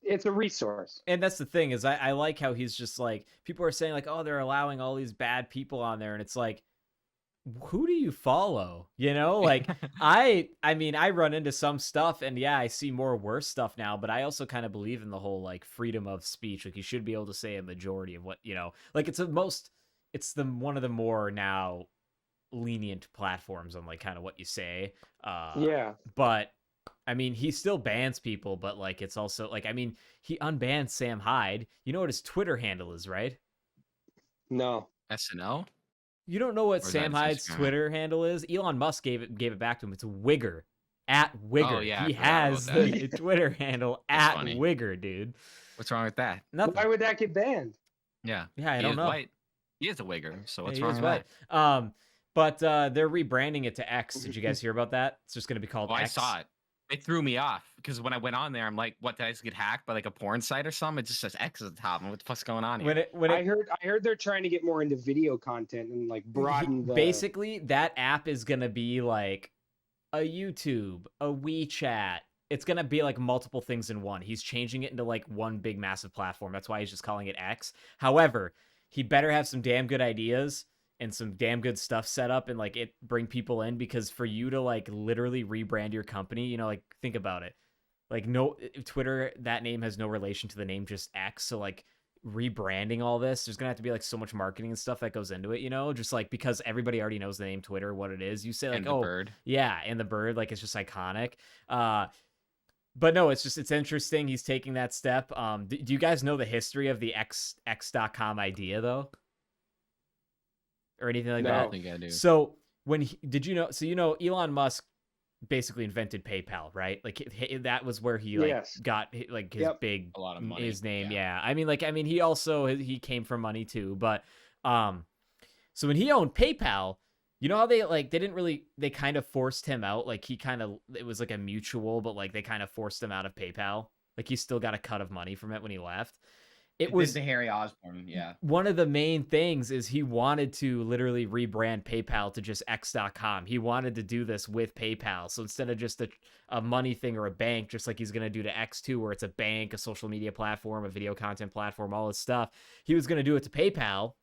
it's a resource. And that's the thing is I like how he's just like, people are saying like, oh, they're allowing all these bad people on there, and it's like, who do you follow? You know, like I mean, I run into some stuff, and yeah, I see more worse stuff now, but I also kind of believe in the whole like freedom of speech. Like you should be able to say a majority of what, you know, like it's one of the more now lenient platforms on like kind of what you say. Yeah. But I mean, he still bans people, but like it's also like, I mean, he unbanned Sam Hyde. You know what his Twitter handle is, right? No. SNL? You don't know what Or is Sam that Hyde's Instagram? Twitter handle is? Elon Musk gave it back to him. It's Wigger. At Wigger. Oh, yeah, He I forgot has about the Twitter handle That's at funny. Wigger, dude. What's wrong with that? Nothing. Why would that get banned? Yeah. Yeah, I He don't is know. white. He is a wigger, so what's He wrong is with white. that? But they're rebranding it to X. Did you guys hear about that? It's just going to be called Oh, I X. saw it. It threw me off because when I went on there, I'm like, what, did I just get hacked by like a porn site or something? It just says X at the top. And what the fuck's going on here? I heard they're trying to get more into video content and like broaden the basically that app is going to be like a YouTube, a WeChat. It's going to be like multiple things in one. He's changing it into like one big massive platform. That's why he's just calling it X. However, he better have some damn good ideas and some damn good stuff set up and like it bring people in, because for you to like literally rebrand your company, you know, like think about it. Like no, Twitter, that name has no relation to the name just X. So like rebranding all this, there's gonna have to be like so much marketing and stuff that goes into it, you know, just like because everybody already knows the name Twitter, what it is. You say like, And the oh bird. yeah, and the bird, like it's just iconic. But no, it's interesting he's taking that step. Do you guys know the history of the x.com idea though, or anything like No. that? I don't think I do. So did you know? So you know, Elon Musk basically invented PayPal, right? Like that was where he like Yes. got like his Yep. big A lot of money. his name. Yeah. Yeah. I mean, he also he came from money too, but so when he owned PayPal, you know how they kind of forced him out. Like it was like a mutual, but like they kind of forced him out of PayPal. Like he still got a cut of money from it when he left. It was the Harry Osborn, yeah. one of the main things is he wanted to literally rebrand PayPal to just X.com. He wanted to do this with PayPal. So instead of just a money thing or a bank, just like he's going to do to X2, where it's a bank, a social media platform, a video content platform, all this stuff, he was going to do it to PayPal.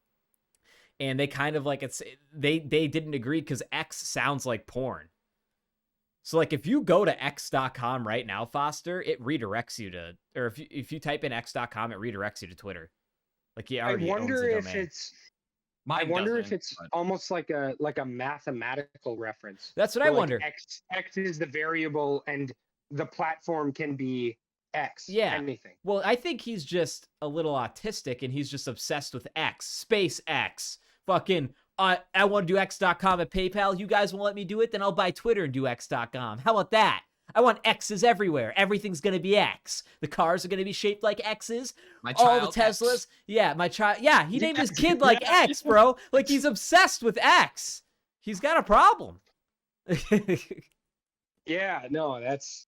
And they kind of like they didn't agree because X sounds like porn. So like if you go to x.com right now, Foster, it redirects you to, or if you type in x.com, it redirects you to Twitter. Like he already owns the domain. I wonder if doesn't, it's but- almost like a mathematical reference. That's what where, I wonder. X is the variable and the platform can be X. Yeah. Anything. Well, I think he's just a little autistic and he's just obsessed with X. Space X. Fucking, I want to do X.com at PayPal. You guys won't let me do it? Then I'll buy Twitter and do X.com. How about that? I want X's everywhere. Everything's going to be X. The cars are going to be shaped like X's. My All the child, Teslas. X. Yeah, my child. Yeah, he named his kid like X, bro. Like he's obsessed with X. He's got a problem. Yeah, no, that's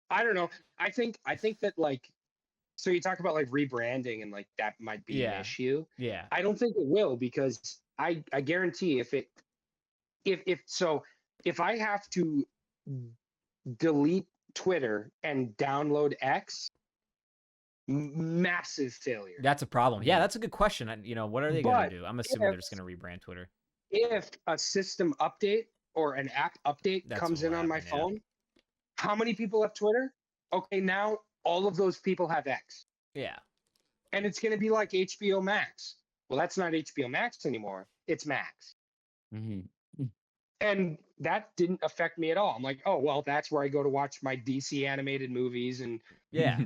I don't know. I think that like so you talk about like rebranding and like that might be an issue. Yeah. I don't think it will because I guarantee if I have to delete Twitter and download X, massive failure. That's a problem. Yeah, that's a good question. You know, what are they going to do? I'm assuming they're just going to rebrand Twitter. If a system update or an app update comes in on my phone, how many people have Twitter? Okay, now all of those people have X. Yeah. And it's going to be like HBO Max. Well, that's not HBO Max anymore. It's Max. Mm-hmm. And that didn't affect me at all. I'm like, oh, well, that's where I go to watch my DC animated movies and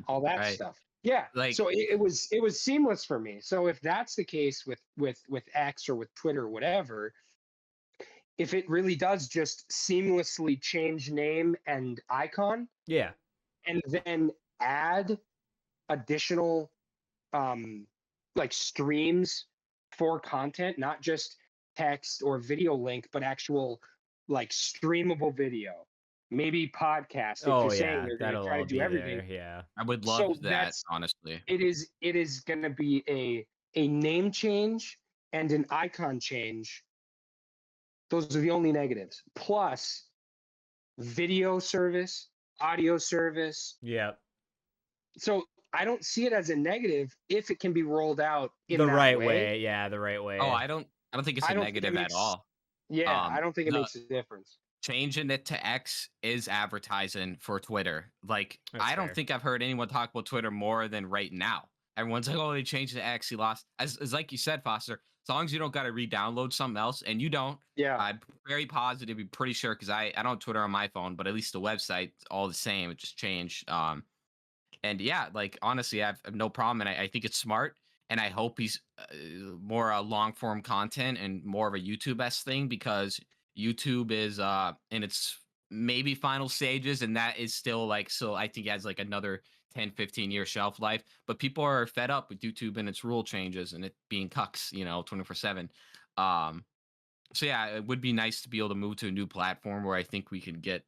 all that stuff. Yeah. Like, So it was seamless for me. So if that's the case with X or with Twitter or whatever, if it really does just seamlessly change name and icon Yeah. and then add additional like streams for content, not just text or video link, but actual like streamable video, maybe podcast if Oh you're saying yeah, they're going to that'll try all to do be everything. there. Yeah. I would love So that, honestly. it is going to be a name change and an icon change. Those are the only negatives. Plus video service, audio service. Yeah. So I don't see it as a negative if it can be rolled out in The that right way. way. Yeah, the right way. Oh, I don't think it's I a don't think it negative at makes- all. Yeah, I don't think it the- makes a difference. Changing it to X is advertising for Twitter. Like, That's I don't fair. think I've heard anyone talk about Twitter more than right now. Everyone's like, oh, they changed it to X, he lost. As like you said, Foster, as long as you don't got to re-download something else, and you don't, Yeah. I'm very positive, be pretty sure, because I don't Twitter on my phone, but at least the website, all the same, it just changed. And yeah, like, honestly, I have no problem, and I think it's smart, and I hope he's more long form content and more of a YouTube-esque thing, because YouTube is in its maybe final stages, and that is still like, so I think it has like another 10-15 year shelf life, but people are fed up with YouTube and its rule changes and it being cucks, 24/7. So yeah, it would be nice to be able to move to a new platform where I think we could get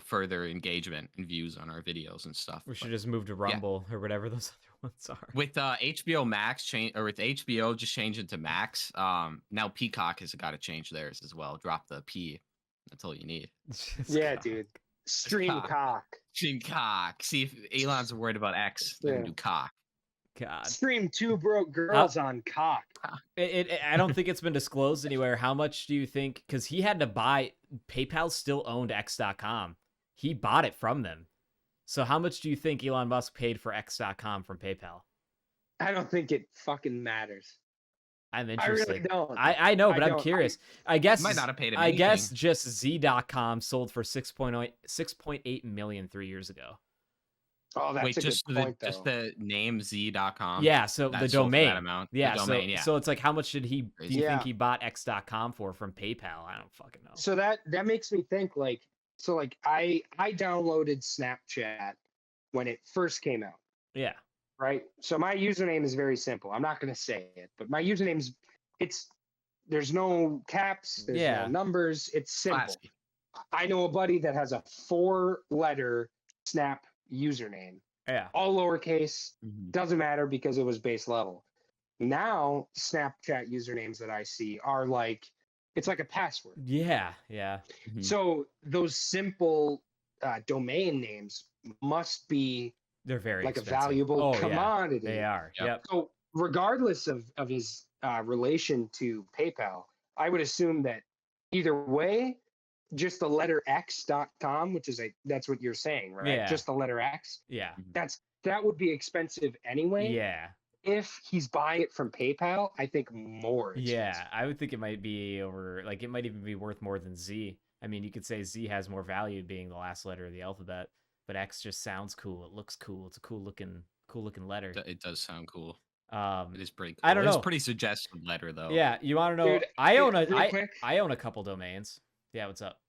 further engagement and views on our videos and stuff. We should But just move to Rumble or whatever those other ones are. with HBO Max change, or with HBO just changing to Max, now Peacock has got to change theirs as well. Drop the P. That's all you need. Just Yeah, cock. dude. Stream cock. cock. Stream cock. See if Elon's worried about X. They're gonna Yeah. do cock. God. Stream two broke girls on cock. I don't think it's been disclosed anywhere. How much do you think? Because he had to buy. PayPal still owned X.com. He bought it from them. So how much do you think Elon Musk paid for X.com from PayPal? I don't think it fucking matters. I'm I interested. really don't. I know, but I I'm don't. curious. I guess Might not have paid him I guess anything. just Z.com sold for 6.8 million 3 years ago. Oh, that's Wait, a just good the point, just though. the name Z.com. Yeah, so that the sold for that domain. amount. Yeah, The domain, so it's like, how much do you Crazy. think he bought X.com for from PayPal? I don't fucking know. So that makes me think like I downloaded Snapchat when it first came out, Yeah. right? So my username is very simple. I'm not going to say it, but my username is there's no caps, there's Yeah. no numbers. It's simple. Classy. I know a buddy that has a 4-letter Snap username, Yeah. all lowercase. Mhm. Doesn't matter because it was base level. Now Snapchat usernames that I see are like, it's like a password. Yeah. Yeah. Mhm. So those simple domain names must be They're very like expensive. a valuable Oh, yeah. commodity. They are. Yep. Yep. So regardless of his relation to PayPal, I would assume that either way, just the letter X.com, which is that's what you're saying, right? Yeah. Just the letter X. Yeah. That would be expensive anyway. Yeah. If he's buying it from PayPal, I think more expensive. Yeah. I would think it might be over, like, it might even be worth more than Z. I mean, you could say Z has more value being the last letter of the alphabet, but X just sounds cool. It looks cool. It's a cool looking letter. It does sound cool. Um, It is pretty cool. I don't It's know. a pretty suggestive letter, though. yeah. You want to know? Dude, I own real quick. I own a couple domains. Yeah. What's up?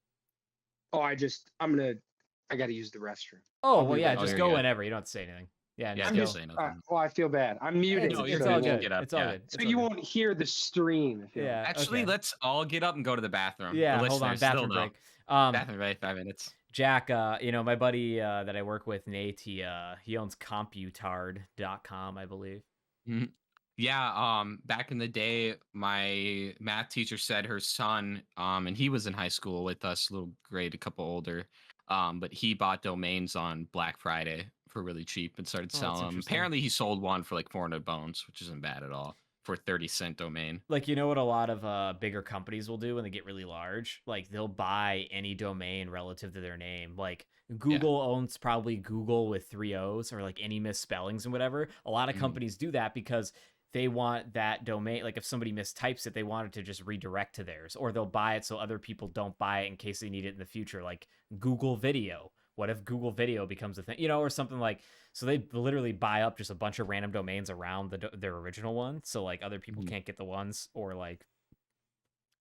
Oh, I got to use the restroom. Oh, I'll well, be yeah. right just back. go Oh, you're good. whenever. You don't have to say anything. Yeah. Yeah, just I'm go. don't say nothing. Well, I feel bad. I'm muted. It's, No, it's you're all good. good. Get up, It's all yeah. good. So It's all you good. won't hear the stream. If you Yeah. Actually, okay. let's all get up and go to the bathroom. Yeah. The Hold on. listeners still Bathroom know. break. Bathroom break, 5 minutes. Jack, my buddy that I work with, Nate, he owns computard.com, I believe. Mhm. Yeah, back in the day, my math teacher said her son, and he was in high school with us, a little grade, a couple older, but he bought domains on Black Friday for really cheap and started Oh, that's selling them. interesting. Apparently, he sold one for like 400 bones, which isn't bad at all for a 30-cent domain. Like, you know what a lot of bigger companies will do when they get really large? Like, they'll buy any domain relative to their name. Like, Google owns probably Google with 3 O's, or like any misspellings and whatever. A lot of Mhm. companies do that because they want that domain. Like, if somebody mistypes it, they want it to just redirect to theirs, or they'll buy it so other people don't buy it in case they need it in the future. Like Google Video What if Google Video becomes a thing, you know, or something like. So they literally buy up just a bunch of random domains around their original one, so like other people can't get the ones, or like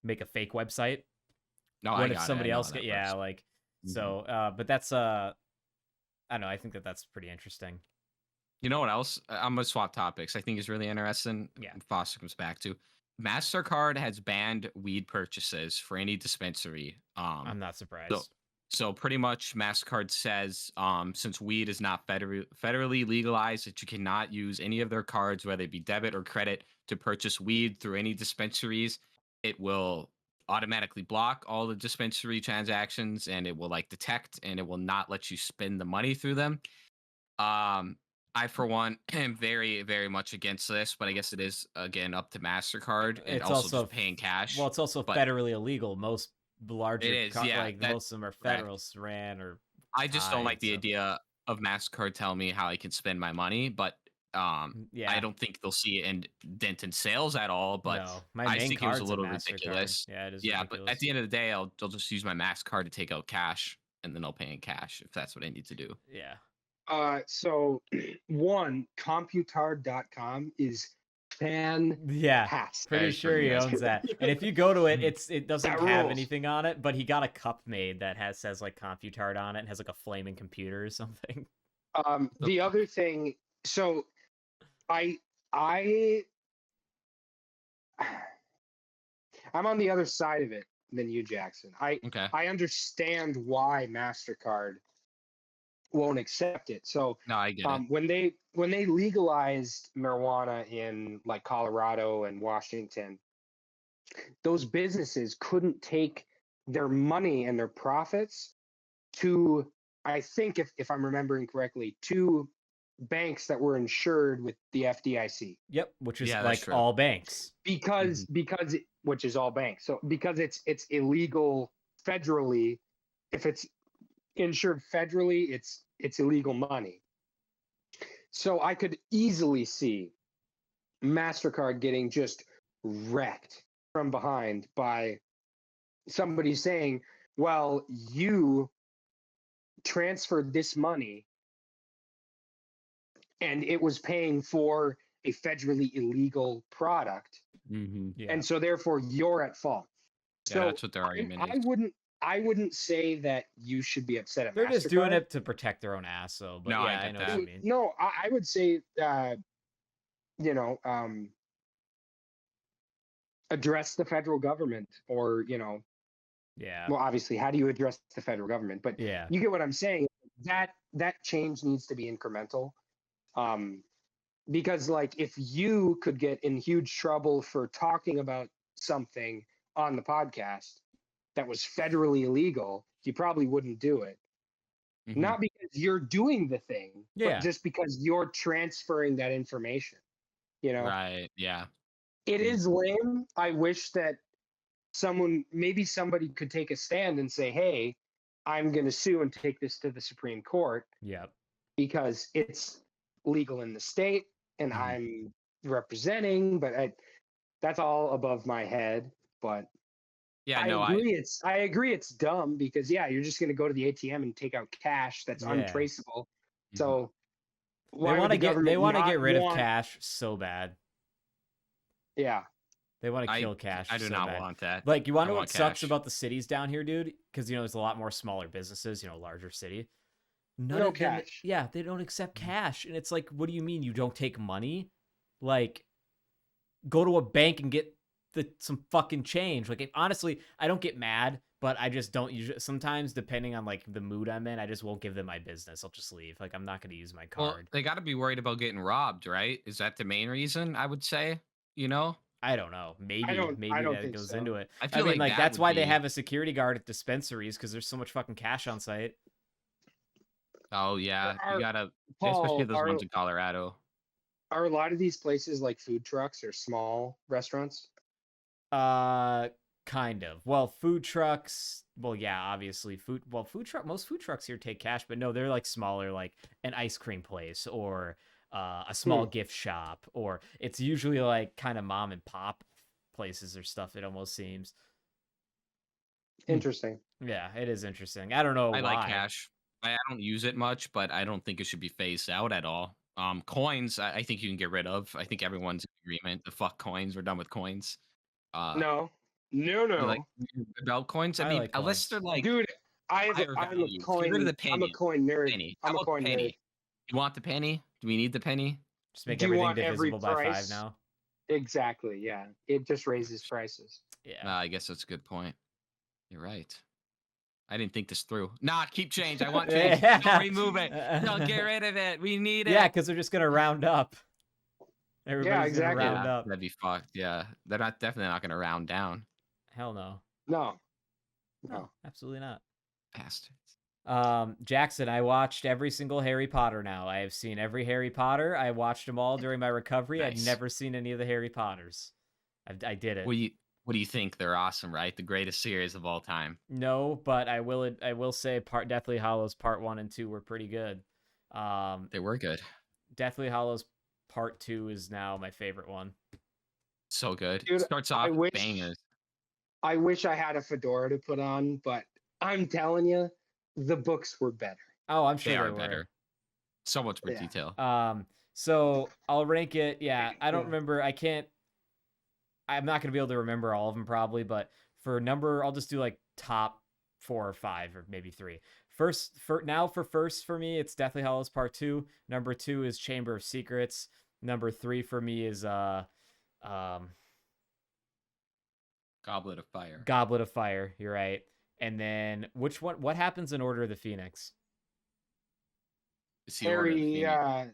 make a fake website. No, What I if got it. I somebody know else how that yeah, works. like Mhm. so. But that's I don't know. I think that's pretty interesting. You know what else? I'm gonna swap topics. I think is really interesting. Yeah. Foster comes back to Mastercard has banned weed purchases for any dispensary. I'm not So, surprised. so pretty much Mastercard says, since weed is not federally legalized, that you cannot use any of their cards, whether it be debit or credit, to purchase weed through any dispensaries. It will automatically block all the dispensary transactions, and it will like detect, and it will not let you spend the money through them. Um, I for one am very, very much against this, but I guess it is again up to Mastercard and It's also also just paying cash. it's also But federally illegal. Most it larger is, yeah, like that most of them are federal, correct. SRAN or I just don't like tied. the So idea of Mastercard telling me how I can spend my money, but I yeah, don't think they'll see an dent in sales at all. But no, my I just main think it was a card's a little Mastercard. ridiculous. Yeah, it is Yeah, but at ridiculous. the end of the day, I'll just use my Mastercard to take out cash, and then I'll pay in cash if that's what I need to do. Yeah. So one, computard.com is Yeah, fantastic. That pretty is sure pretty he good. owns that. And if you go to it, it doesn't That have rules. anything on it, but he got a cup made that says like CompuTard on it and has like a flaming computer or something. The other thing, so I I'm on the other side of it than you, Jackson. Okay. I understand why MasterCard won't accept it. So No, I get it. when they legalized marijuana in like Colorado and Washington, those businesses couldn't take their money and their profits to, I think if I'm remembering correctly, to banks that were insured with the FDIC. Yep, which is Yeah, that's like true. all banks. Because which is all banks. So because it's illegal federally, if it's insured federally, it's illegal money. So I could easily see MasterCard getting just wrecked from behind by somebody saying, well, you transferred this money and it was paying for a federally illegal product. Yeah. And so therefore you're at fault. Yeah, So that's what their argument is. I wouldn't say that you should be upset at They're MasterCard. just doing it to protect their own ass, so but No, I yeah, I get know that. what you mean. No, I would say address the federal government, or Yeah. well, obviously, how do you address the federal government? But Yeah. you get what I'm saying. That change needs to be incremental. Because like if you could get in huge trouble for talking about something on the podcast that was federally illegal, you probably wouldn't do it. Not because you're doing the thing, Yeah. but just because you're transferring that information. Right. Yeah. It is lame. I wish that maybe somebody could take a stand and say, hey, I'm going to sue and take this to the Supreme Court Yep. because it's legal in the state and I'm representing, but that's all above my head. But Yeah. I agree it's dumb because you're just going to go to the ATM and take out cash that's untraceable. So they want to get rid of cash so bad. Yeah. They want to kill cash. I do so not bad. want that. Like, you want to know what cash. sucks about the cities down here, dude? Because there's a lot more smaller businesses, larger city. No cash. Yeah, they don't accept cash, and it's like, what do you mean you don't take money? Like, go to a bank and get some fucking change. Like, honestly, I don't get mad, but I just don't usually. Sometimes, depending on like the mood I'm in, I just won't give them my business. I'll just leave. Like, I'm not going to use my card. Well, they got to be worried about getting robbed, right? Is that the main reason? I would say. I don't know. Maybe that goes into it. I feel like that's why they have a security guard at dispensaries, because there's so much fucking cash on site. Oh yeah, you gotta, especially those ones in Colorado. Are a lot of these places like food trucks or small restaurants? Kind of. Well, food trucks. Well, yeah, obviously most food trucks here take cash, but no, they're like smaller, like an ice cream place or a small gift shop, or it's usually like kind of mom and pop places or stuff. It almost seems interesting. Yeah, it is interesting. I don't know. I like cash. I don't use it much, but I don't think it should be phased out at all. Coins, I think you can get rid of. I think everyone's in agreement. The fuck coins. We're done with coins. Uh, No, no, you like no, about coins? I I mean, like unless they're coins. like dude. higher I'm a value. Get rid of coin. the I'm a penny. coin nerd. Penny. How I'm a about the coin nerd. penny? You want the penny? Do we need the penny? Just make Do you everything want every divisible by 5 price? now. Exactly. Yeah. It just raises prices. Yeah. I guess that's a good point. You're right. I didn't think this through. Nah, keep change. I want change. Don't remove it. Don't get rid of it. We need it. Yeah, because they're just gonna round up. Yeah, Everybody's gonna exactly. round up. That'd be fucked. Yeah, they're definitely not gonna round down. Hell no. No. No, absolutely not. Bastards. Jackson, I watched every single Harry Potter now. I have seen every Harry Potter. I watched them all during my recovery. I've Nice. never seen any of the Harry Potters. I did it. What do you think? They're awesome, right? The greatest series of all time. No, but I will say Deathly Hallows Part 1 and 2 were pretty good. They were good. Deathly Hallows Part 2 is now my favorite one. So good. Dude, Starts off wish- bangers. I wish I had a fedora to put on, but I'm telling you, the books were better. Oh, I'm sure They they are were. better. So much more Yeah. detail. So I'll rank it. Yeah, I don't remember. I'm not gonna be able to remember all of them probably, but for number, I'll just do like top 4 or 5 or maybe 3. First for me, it's Deathly Hallows Part 2. Number 2 is Chamber of Secrets. Number 3 for me is Goblet of Fire. Goblet of Fire. You're right. And then which one? What happens in Order of the Phoenix? It's the Order of the Phoenix.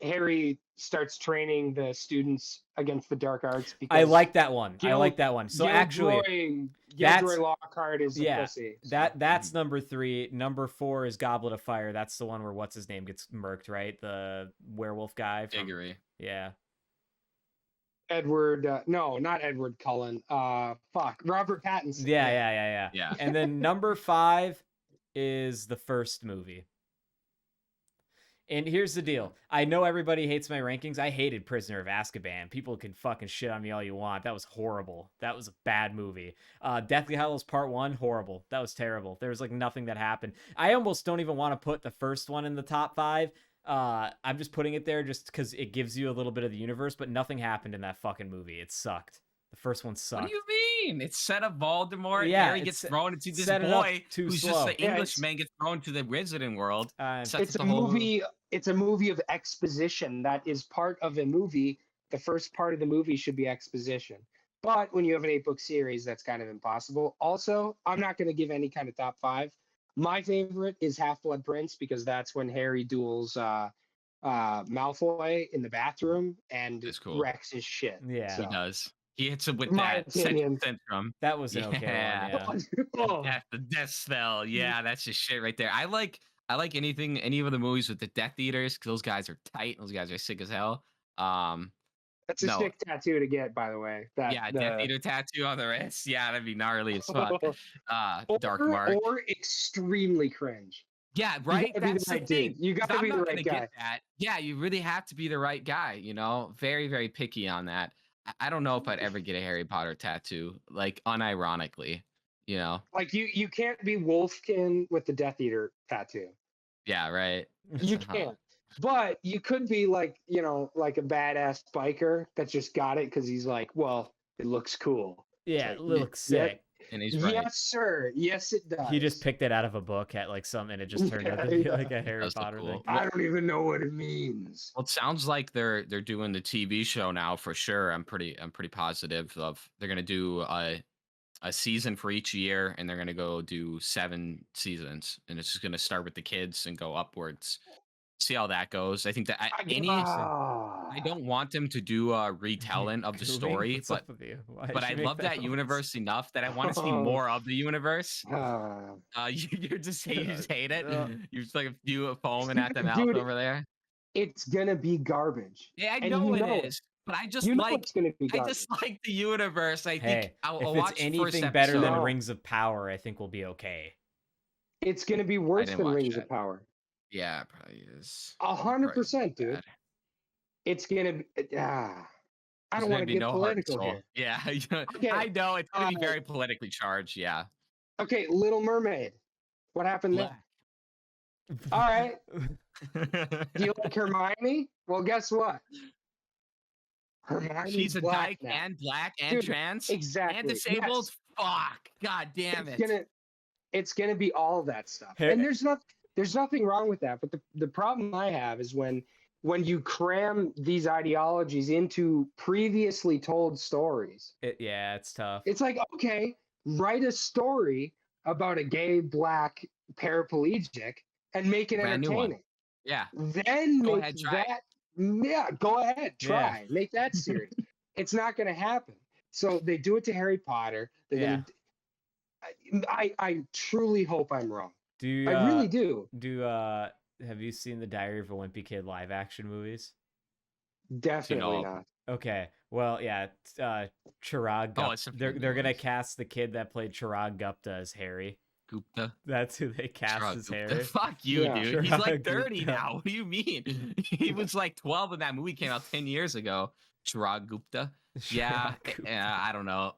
Harry starts training the students against the dark arts. I like that one. So Gilderoy actually, that's- Lockhart is a yeah, pussy. So. that's number 3. Number 4 is Goblet of Fire. That's the one where what's his name gets murked, right? The werewolf guy. Diggory. Yeah. Edward, no, not Edward Cullen. Robert Pattinson. Yeah. And then number 5 is the first movie. And here's the deal. I know everybody hates my rankings. I hated Prisoner of Azkaban. People can fucking shit on me all you want. That was horrible. That was a bad movie. Deathly Hallows Part 1, horrible. That was terrible. There was like nothing that happened. I almost don't even want to put the first one in the top 5. I'm just putting it there just because it gives you a little bit of the universe, but nothing happened in that fucking movie. It sucked. The first one sucked. What do you mean? It's set up Voldemort. Yeah, Harry gets thrown into this set it up boy too who's slow. just the Yeah, Englishman gets thrown to the wizarding world. It's a movie. It's a movie of exposition. That is part of a movie. The first part of the movie should be exposition. But when you have an 8-book series, that's kind of impossible. Also, I'm not going to give any kind of top 5. My favorite is Half-Blood Prince because that's when Harry duels Malfoy in the bathroom and cool. wrecks his shit. Yeah. So. He does. He hits him with My that opinion. syndrome. That was an okay one, yeah. Oh. That's the death spell. Yeah, that's just shit right there. I like any of the movies with the Death Eaters because those guys are tight. Those guys are sick as hell. That's a sick tattoo to get, by the way. Death Eater tattoo on the wrist. Yeah, that'd be gnarly as fuck. Dark Mark. Or extremely cringe. Yeah, right. That's the thing. You got to be the right guy. Yeah, you really have to be the right guy. You know, very, very picky on that. I don't know if I'd ever get a Harry Potter tattoo, like unironically. You know, like you can't be Wolfkin with the Death Eater tattoo. Yeah, right. You can't. But you could be like, like a badass biker that just got it because he's like, well, it looks cool. Yeah, it looks sick. And he's right. Yes, sir. Yes, it does. He just picked it out of a book at like and it just turned out to be like a Harry Potter thing. I don't even know what it means. Well, it sounds like they're doing the TV show now for sure. I'm pretty positive of they're gonna do a season for each year, and they're gonna go do 7 seasons, and it's just gonna start with the kids and go upwards. See how that goes. I think that I don't want them to do a retelling of the story, but I love that universe enough that I want to see more of the universe. You just hate it. You're just like you foaming at the mouth over there. It's gonna be garbage. Yeah, I know it is. But I just like the universe. I think I'll watch it's anything better than Rings of Power, I think we'll be okay. It's gonna be worse than Rings of Power. Yeah, it probably is. 100%, dude. It's gonna be. I don't want to get political here. Yeah, okay. I know it's gonna be very politically charged. Yeah. Okay, Little Mermaid. What happened there? All right. Do you like Hermione? Well, guess what? Hermione's She's a black dyke now. and black and Dude, trans exactly. and disabled. Yes. Fuck. God damn It's it. gonna be all of that stuff. And there's nothing wrong with that. But the problem I have is when you cram these ideologies into previously told stories. It's tough. It's like, okay, write a story about a gay black paraplegic and make it Brand new one. entertaining. Yeah. Then Go make ahead, try. that. Yeah, go ahead, try. Yeah. Make that serious. It's not going to happen. So they do it to Harry Potter. They're gonna, I truly hope I'm wrong. I really do. Have you seen the Diary of a Wimpy Kid live action movies? Definitely not. Okay. Well, yeah. Chirag Gupta. They're gonna cast the kid that played Chirag Gupta as Harry. Gupta. That's who they cast as Harry. Fuck you, Yeah. dude. He's Chirag like 30 Gupta. now. What do you mean? He was like 12 when that movie came out 10 years ago. Chirag Gupta. Yeah, Chirag Gupta. I don't know.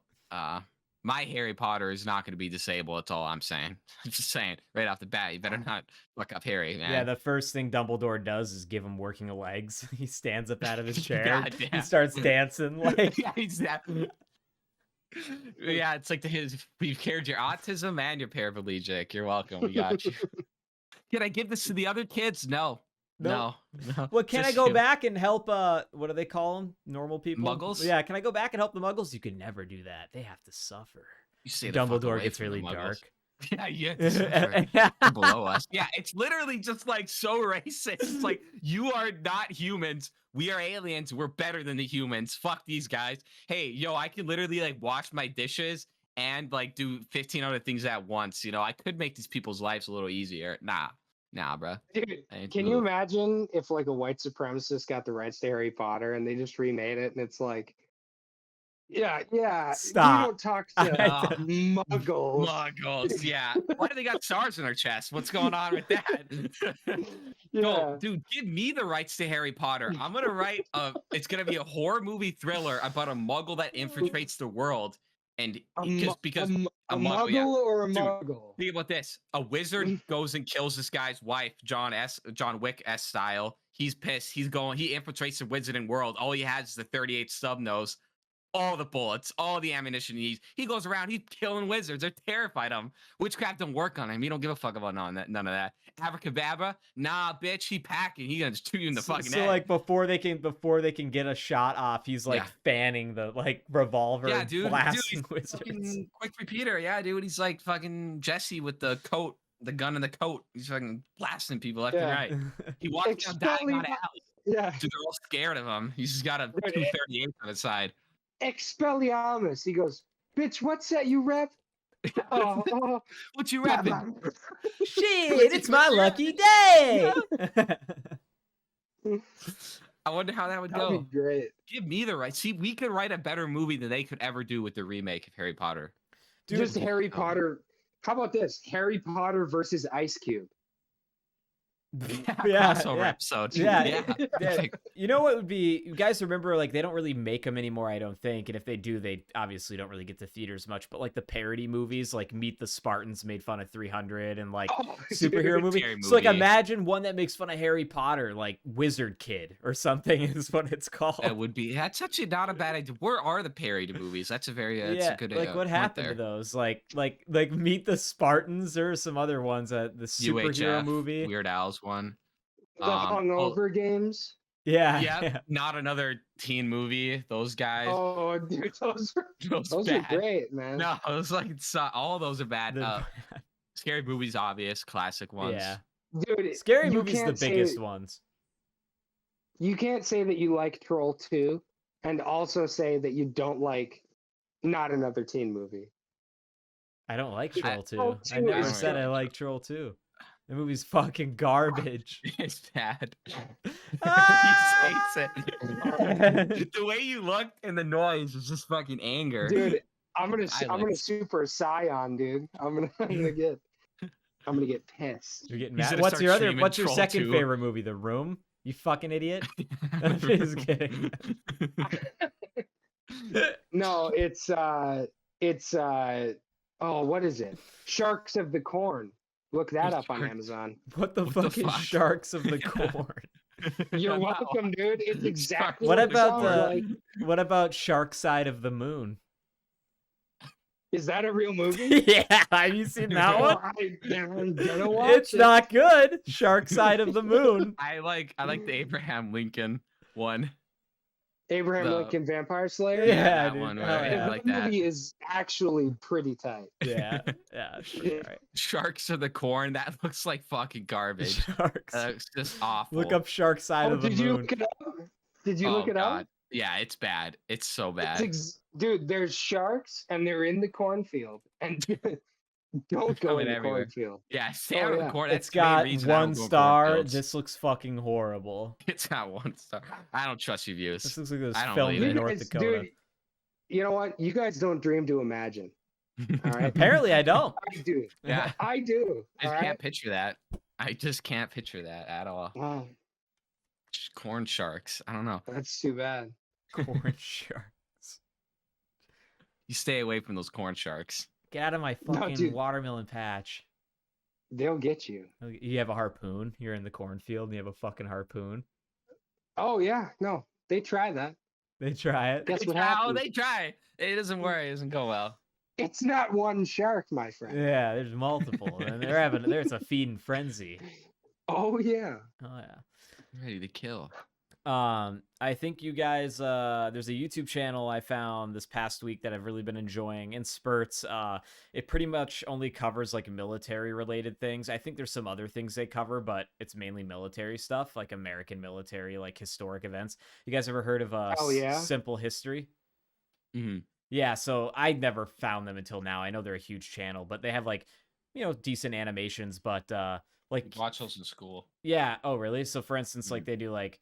My Harry Potter is not going to be disabled. That's all I'm saying. I'm just saying right off the bat. You better not fuck up Harry, man. Yeah, the first thing Dumbledore does is give him working legs. He stands up out of his chair. Goddamn. He starts dancing like. Yeah, exactly. Yeah, it's like we've cured your autism and your paraplegic. You're welcome. We got you. Can I give this to the other kids? No. Well, can I go back and help? What do they call them? Normal people? Muggles? Yeah, can I go back and help the Muggles? You could never do that. They have to suffer. You say the fuck Dumbledore away gets from the really Muggles. dark. Yeah, yeah. They're below us. Yeah, it's literally just like so racist. It's like, you are not humans. We are aliens. We're better than the humans. Fuck these guys. Hey, yo, I can literally like wash my dishes and like do 15 other things at once. You know, I could make these people's lives a little easier. Nah, bro. Dude, can you imagine if like a white supremacist got the rights to Harry Potter and they just remade it and it's like, yeah, Stop. we don't talk to muggles. Muggles, yeah. Why do they got stars in their chest? What's going on with that? Yeah. No, dude, give me the rights to Harry Potter. I'm gonna write it's gonna be a horror movie thriller about a muggle that infiltrates the world. And just because a muggle, muggle or a Dude, muggle? think about this. A wizard goes and kills this guy's wife, John Wick S style. He's pissed. He infiltrates the wizarding world. All he has is the 38 stub nose, all the bullets, all the ammunition he needs. He goes around, he's killing wizards. They're terrified of him. Witchcraft don't work on him. He don't give a fuck about none of that. Abracadabra, nah, bitch, he packing. He gonna just shoot you in the fucking head. So like before they can get a shot off, he's like fanning the like revolver, yeah, dude, blasting he's wizards. fucking quick repeater, yeah, dude. He's like fucking Jesse with the coat, the gun and the coat. He's fucking blasting people left and right. He walks down dying on an alley. Yeah, dude, they're all scared of him. He's just got a 238 on his side. Expelliarmus. He goes, bitch, what's that you rep? What you repping? Shit, it's my lucky day. I wonder how that would That'd go. be great. Give me the right. See, we could write a better movie than they could ever do with the remake of Harry Potter. Dude, just Harry Potter. How about this? Harry Potter versus Ice Cube. Crossover episode. Yeah. You know what would be? You guys remember, like, they don't really make them anymore, I don't think. And if they do, they obviously don't really get to theaters much. But like the parody movies, like Meet the Spartans made fun of 300 and like superhero movie. So like imagine one that makes fun of Harry Potter, like Wizard Kid or something is what it's called. That would be. That's actually not a bad idea. Where are the parody movies? That's a very. That's a good. Like what happened to those? Like Meet the Spartans or some other ones. The superhero movie. Weird Al's one. The Hungover Games. Yeah. Not another teen movie. Those guys. Oh, dude, those are great, man. No, it was like all of those are bad. Scary Movie's obvious, classic ones. Yeah, dude, Scary Movie's the biggest ones. You can't say that you like Troll 2 and also say that you don't like Not Another Teen Movie. I don't like Troll 2. I never said I like Troll 2. The movie's fucking garbage. It's bad. He hates it. The way you looked and the noise is just fucking anger. Dude, I'm gonna super Scion, dude. I'm gonna get pissed. You're getting mad. What's your second favorite movie? The Room? You fucking idiot. I'm just kidding. No, it's what is it? Sharks of the Corn. Look that up on Amazon. What the What fuck the is fuck? Sharks of the Corn? You're That welcome, dude. It's exactly What what it about sounds the like. what about Shark Side of the Moon? Is that a real movie? Yeah, have you seen that one? I'm gonna watch It's it. not good. Shark Side of the Moon. I like the Abraham Lincoln one. Abraham The- Lincoln Vampire Slayer. Yeah, that dude. one. Hell Where, yeah. I like that that. movie is actually pretty tight. Yeah, it's pretty alright. Sharks of the Corn. That looks like fucking garbage. Sharks. That looks just awful. Look up Shark Side Oh, of the did you Moon. look it up? Did you Oh, look it up? God. Yeah, it's bad. It's so bad. Dude, there's sharks and they're in the cornfield. And don't go Coming in the everywhere. cornfield. Yeah, stay Oh, out of yeah. the corn. It's That's the main got reason I don't one go in star. cornfields. This looks fucking horrible. It's got 1 star. I don't trust your views. This looks like it was I don't filmed believe in it. North Guys, Dakota. dude, you know what? You guys don't dream to imagine. All right. Apparently, I don't. I do. Yeah. I do. I all just can't right? picture that. I just can't picture that at all. Wow, Corn sharks. I don't know. that's too bad. Corn sharks. You stay away from those corn sharks. Get out of my No, fucking dude. watermelon patch. They'll get you. You have a harpoon. You're in the cornfield and you have a fucking harpoon. Oh yeah, no, they try that. They try it. Guess what Oh, happens? they try. It doesn't work. It doesn't go well. It's not one shark, my friend. Yeah, there's multiple, and there's a feeding frenzy. Oh yeah. Oh yeah. Ready to kill. I think you guys, there's a YouTube channel I found this past week that I've really been enjoying in spurts. It pretty much only covers like military related things. I think there's some other things they cover, but it's mainly military stuff, like American military, like historic events. You guys ever heard of Oh, yeah? Simple History? hmm Yeah, so I never found them until now. I know they're a huge channel, but they have like, decent animations, but like Watch those in school. yeah. Oh, really? So, for instance, like they do like,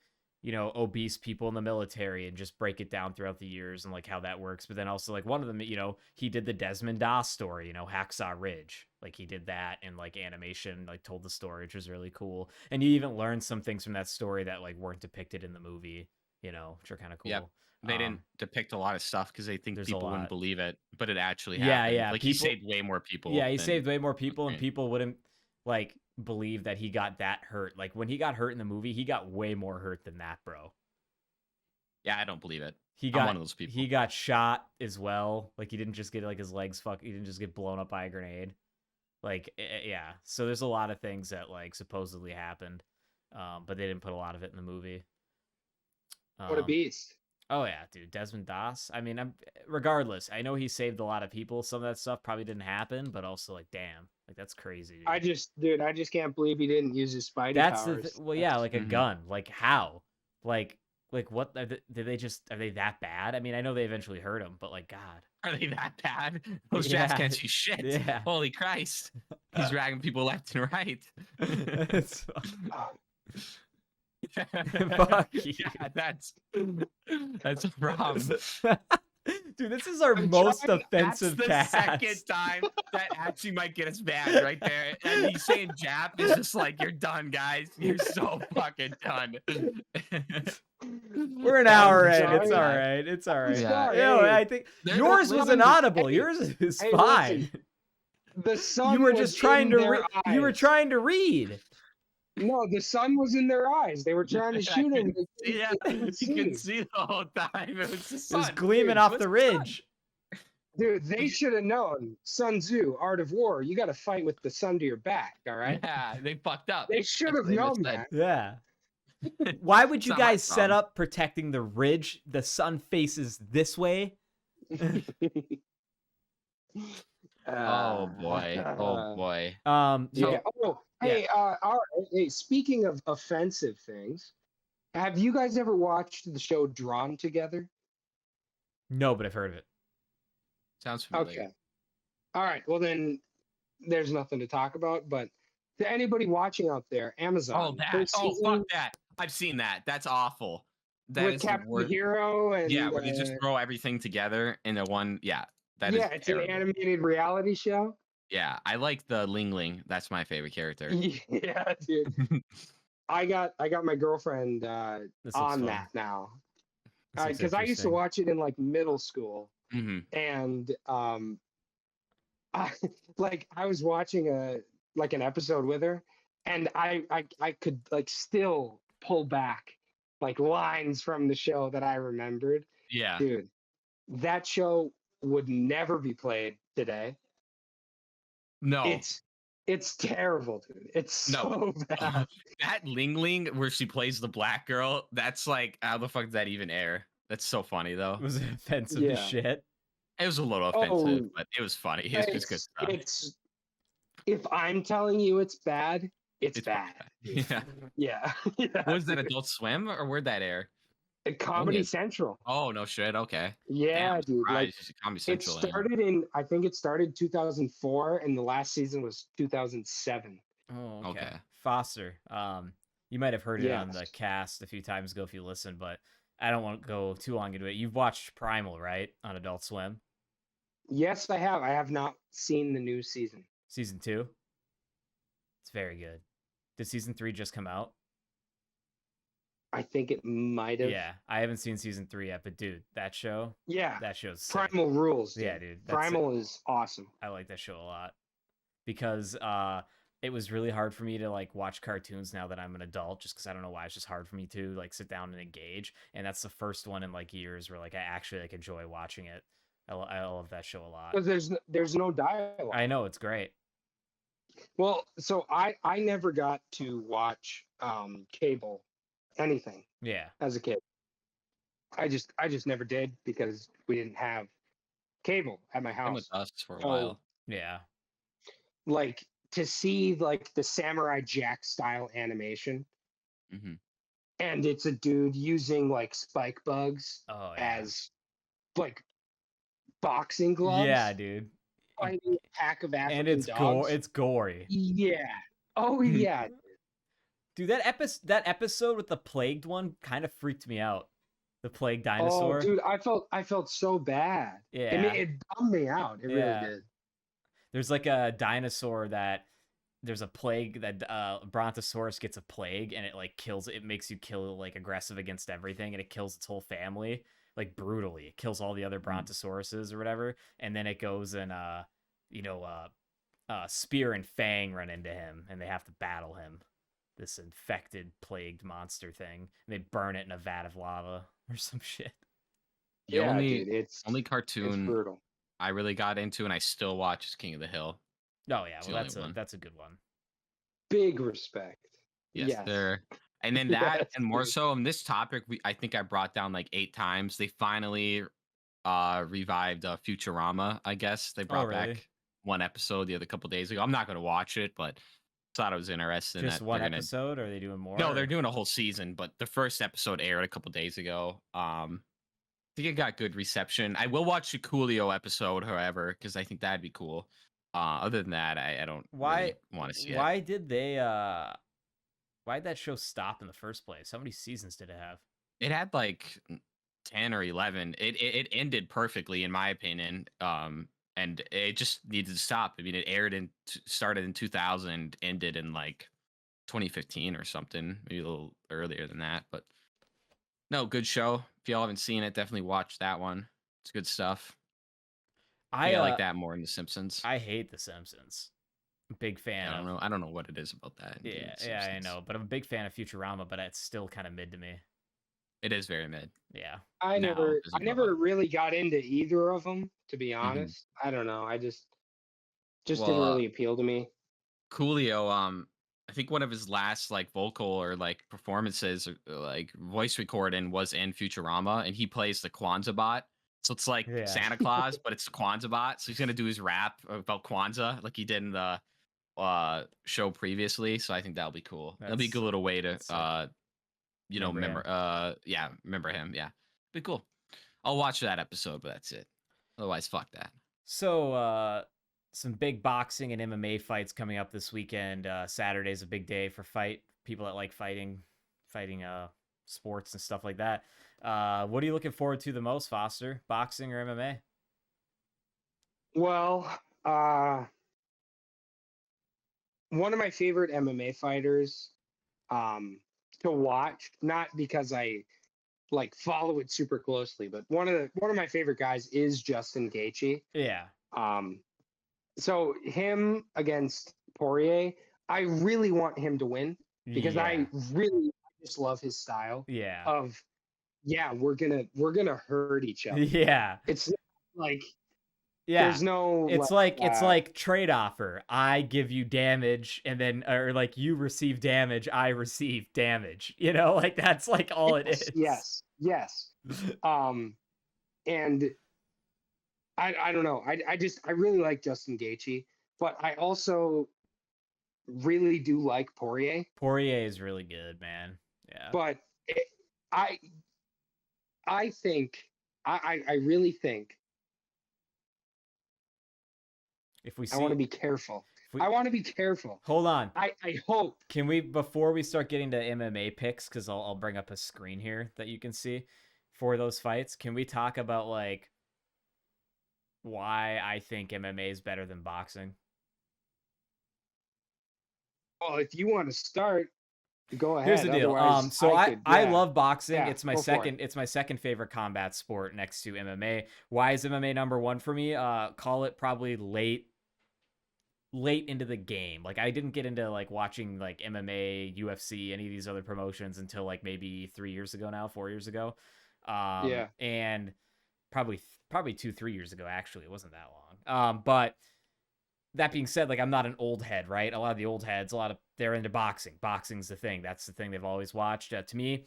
obese people in the military and just break it down throughout the years and like how that works. But then also like one of them, he did the Desmond Doss story, Hacksaw Ridge. Like he did that in like animation, like told the story, which was really cool. And you even learned some things from that story that like weren't depicted in the movie, which are kind of cool. Yep. They didn't depict a lot of stuff because they think there's a people wouldn't lot. believe it, but it actually Yeah, happened. yeah, Like he people- saved way more people. Yeah, he than- saved way more people, and Right. people wouldn't like believe that he got that hurt. Like when he got hurt in the movie, he got way more hurt than that, bro. Yeah, I don't believe it. He I'm got one of those people. He got shot as well. Like he didn't just get like his legs he didn't just get blown up by a grenade. Like yeah. So there's a lot of things that like supposedly happened, but they didn't put a lot of it in the movie. What a beast. Oh yeah, dude, Desmond Doss. I mean, regardless, I know he saved a lot of people. Some of that stuff probably didn't happen, but also like, damn, like that's crazy. Dude. I just can't believe he didn't use his Spidey That's powers. well, yeah, like a Mhm. gun. Like how? Like what? Did they just? Are they that bad? I mean, I know they eventually hurt him, but like, God. Are they that bad? Those jacks Yeah. can't see shit. Yeah. Holy Christ. He's dragging people left and right. It's- Oh, Fuck you. Yeah, that's a problem. Dude, this is our I'm most trying- offensive That's the cast. second time that actually might get us banned right there. And he's saying Jap is just like, you're done, guys. You're so fucking done. We're an hour in. sorry. It's all right. It's all right. I'm Yeah. sorry. I think They're yours not was wrong. inaudible. Hey, Yours is hey, fine. listen, the sun You were was just trying in to. their You were eyes. trying to read. No, the sun was in their eyes. They were trying to shoot him. Yeah, They you couldn't can see. see the whole time. It was the It was sun. gleaming Dude, off what's the the sun? ridge. Dude, they should have known. Sun Tzu, Art of War. You got to fight with the sun to your back. All right. Yeah, they fucked up. They should have They known misled. that. Yeah. Why would It's you not my guys set problem. up protecting the ridge? The sun faces this way. Oh boy. Oh boy. So Yeah. Oh, yeah. hey. All right. Hey, speaking of offensive things, have you guys ever watched the show Drawn Together? no, but I've heard of it. Sounds familiar. Okay. All right. Well, then there's nothing to talk about. But to anybody watching out there, Amazon. Oh, that. first Oh, season fuck that. I've seen that. That's awful. That with is the Captain worst. Hero and Yeah, where they just throw everything together in a one. Yeah, that is yeah, it's terrible. an animated reality show. Yeah, I like the Ling Ling. That's my favorite character. Yeah, dude. I got my girlfriend This looks on fun. that now This looks because I used to interesting. watch it in like middle school, hmm and I was watching like an episode with her, and I could like still pull back like lines from the show that I remembered. Yeah. Dude, that show would never be played today. No. It's terrible, dude. It's No. so bad. That Ling Ling where she plays the black girl, that's like, how the fuck did that even air? That's so funny though. Was it offensive as shit? It was a little offensive, but it was funny. It was just good stuff. It's if I'm telling you it's bad, it's bad. Yeah. Yeah. Was that Adult Swim or where'd that air? Comedy Central. Oh no shit. Okay. Yeah, dude. Like Comedy it Central. started in, I think it started 2004, and the last season was 2007. Oh, okay. Foster. You might have heard it on the cast a few times ago if you listened, but I don't want to go too long into it. You've watched Primal, right, on Adult Swim? Yes, I have. I have not seen the new season. Season 2? It's very good. Did season 3 just come out? I think it might have. Yeah, I haven't seen season 3 yet, but dude, that show's sick. Primal rules. Dude. Yeah, dude. Primal is awesome. I like that show a lot because it was really hard for me to like watch cartoons now that I'm an adult, just because I don't know why it's just hard for me to like sit down and engage. And that's the first one in like years where like I actually like enjoy watching it. I love that show a lot. Because there's no dialogue. I know, it's great. Well, so I never got to watch cable anything. Yeah. As a kid. I just never did because we didn't have cable at my house. Same with us for a while. Yeah. Like to see like the Samurai Jack style animation. Mm-hmm. And it's a dude using like spike bugs as like boxing gloves. Yeah, dude. Fighting a pack of African and it's dogs. It's gory. Yeah. Oh yeah. Dude, that episode with the plagued one kind of freaked me out. The plague dinosaur. Oh, dude, I felt so bad. Yeah. It bummed me out. It really did. There's like a dinosaur that there's a plague that Brontosaurus gets a plague and it like kills it makes you kill like aggressive against everything and it kills its whole family like brutally. It kills all the other Brontosauruses or whatever, and then it goes and Spear and Fang run into him and they have to battle him. This infected, plagued monster thing. And they burn it in a vat of lava or some shit. The only cartoon brutal. I really got into and I still watch is King of the Hill. Oh yeah, well that's a good one. Big respect. Yes, sir. And then that and more so on this topic, I think I brought down like 8 times. They finally revived Futurama, I guess. They brought back one episode the other couple days ago. I'm not going to watch it, but thought I was interested in that. Just one episode, or are they doing more? No, they're doing a whole season, but the first episode aired a couple days ago. I think it got good reception. I will watch the Coolio episode, however, because I think that'd be cool. Other than that, I don't really want to see it. Why did that show stop in the first place? How many seasons did it have? It had like 10 or 11. It ended perfectly, in my opinion. And it just needed to stop. I mean, it started in 2000, ended in like 2015 or something, maybe a little earlier than that. But no, good show. If y'all haven't seen it, definitely watch that one. It's good stuff. I like that more than The Simpsons. I hate The Simpsons. Big fan. I don't know what it is about that. Yeah, I know, but I'm a big fan of Futurama, but it's still kind of mid to me. It is very mid. Yeah. I never really got into either of them, to be honest. I don't know. I just didn't really appeal to me. Coolio, I think one of his last like vocal or like performances or like voice recording was in Futurama, and he plays the Kwanzaa bot. So it's like Santa Claus, but it's the Kwanzaa bot. So he's gonna do his rap about Kwanzaa like he did in the show previously. So I think that'll be cool. That'll be a good little way to remember him. Yeah, be cool. I'll watch that episode, but that's it. Otherwise, fuck that. So some big boxing and MMA fights coming up this weekend. Saturday's a big day for people that like fighting sports and stuff like that. What are you looking forward to the most, Foster? Boxing or MMA? Well, one of my favorite MMA fighters to watch, not because I like follow it super closely, but one of my favorite guys is Justin Gaethje. Yeah. So him against Poirier. I really want him to win because Yeah. I just love his style Yeah. of we're gonna hurt each other. Yeah. It's like Yeah. there's no It's like trade offer. I give you damage and then or like you receive damage, I receive damage. You know, like that's like all it is. Yes. And I don't know. I really like Justin Gaethje, but I also really do like Poirier. Poirier is really good, man. Yeah. But I think I really think if we see, I want to be careful. I want to be careful. Hold on. I hope. Can we, before we start getting to MMA picks, because I'll bring up a screen here that you can see for those fights, can we talk about like why I think MMA is better than boxing? Well, if you want to start, go ahead. Here's the deal. Otherwise, So I love boxing. Yeah, it's my second favorite combat sport next to MMA. Why is MMA number one for me? Call it probably late into the game. Like I didn't get into like watching like MMA, UFC, any of these other promotions until like maybe 4 years ago. And probably 2-3 years ago, actually. It wasn't that long. But that being said, like I'm not an old head, right? A lot of the old heads, they're into boxing. Boxing's the thing. That's the thing they've always watched. To me,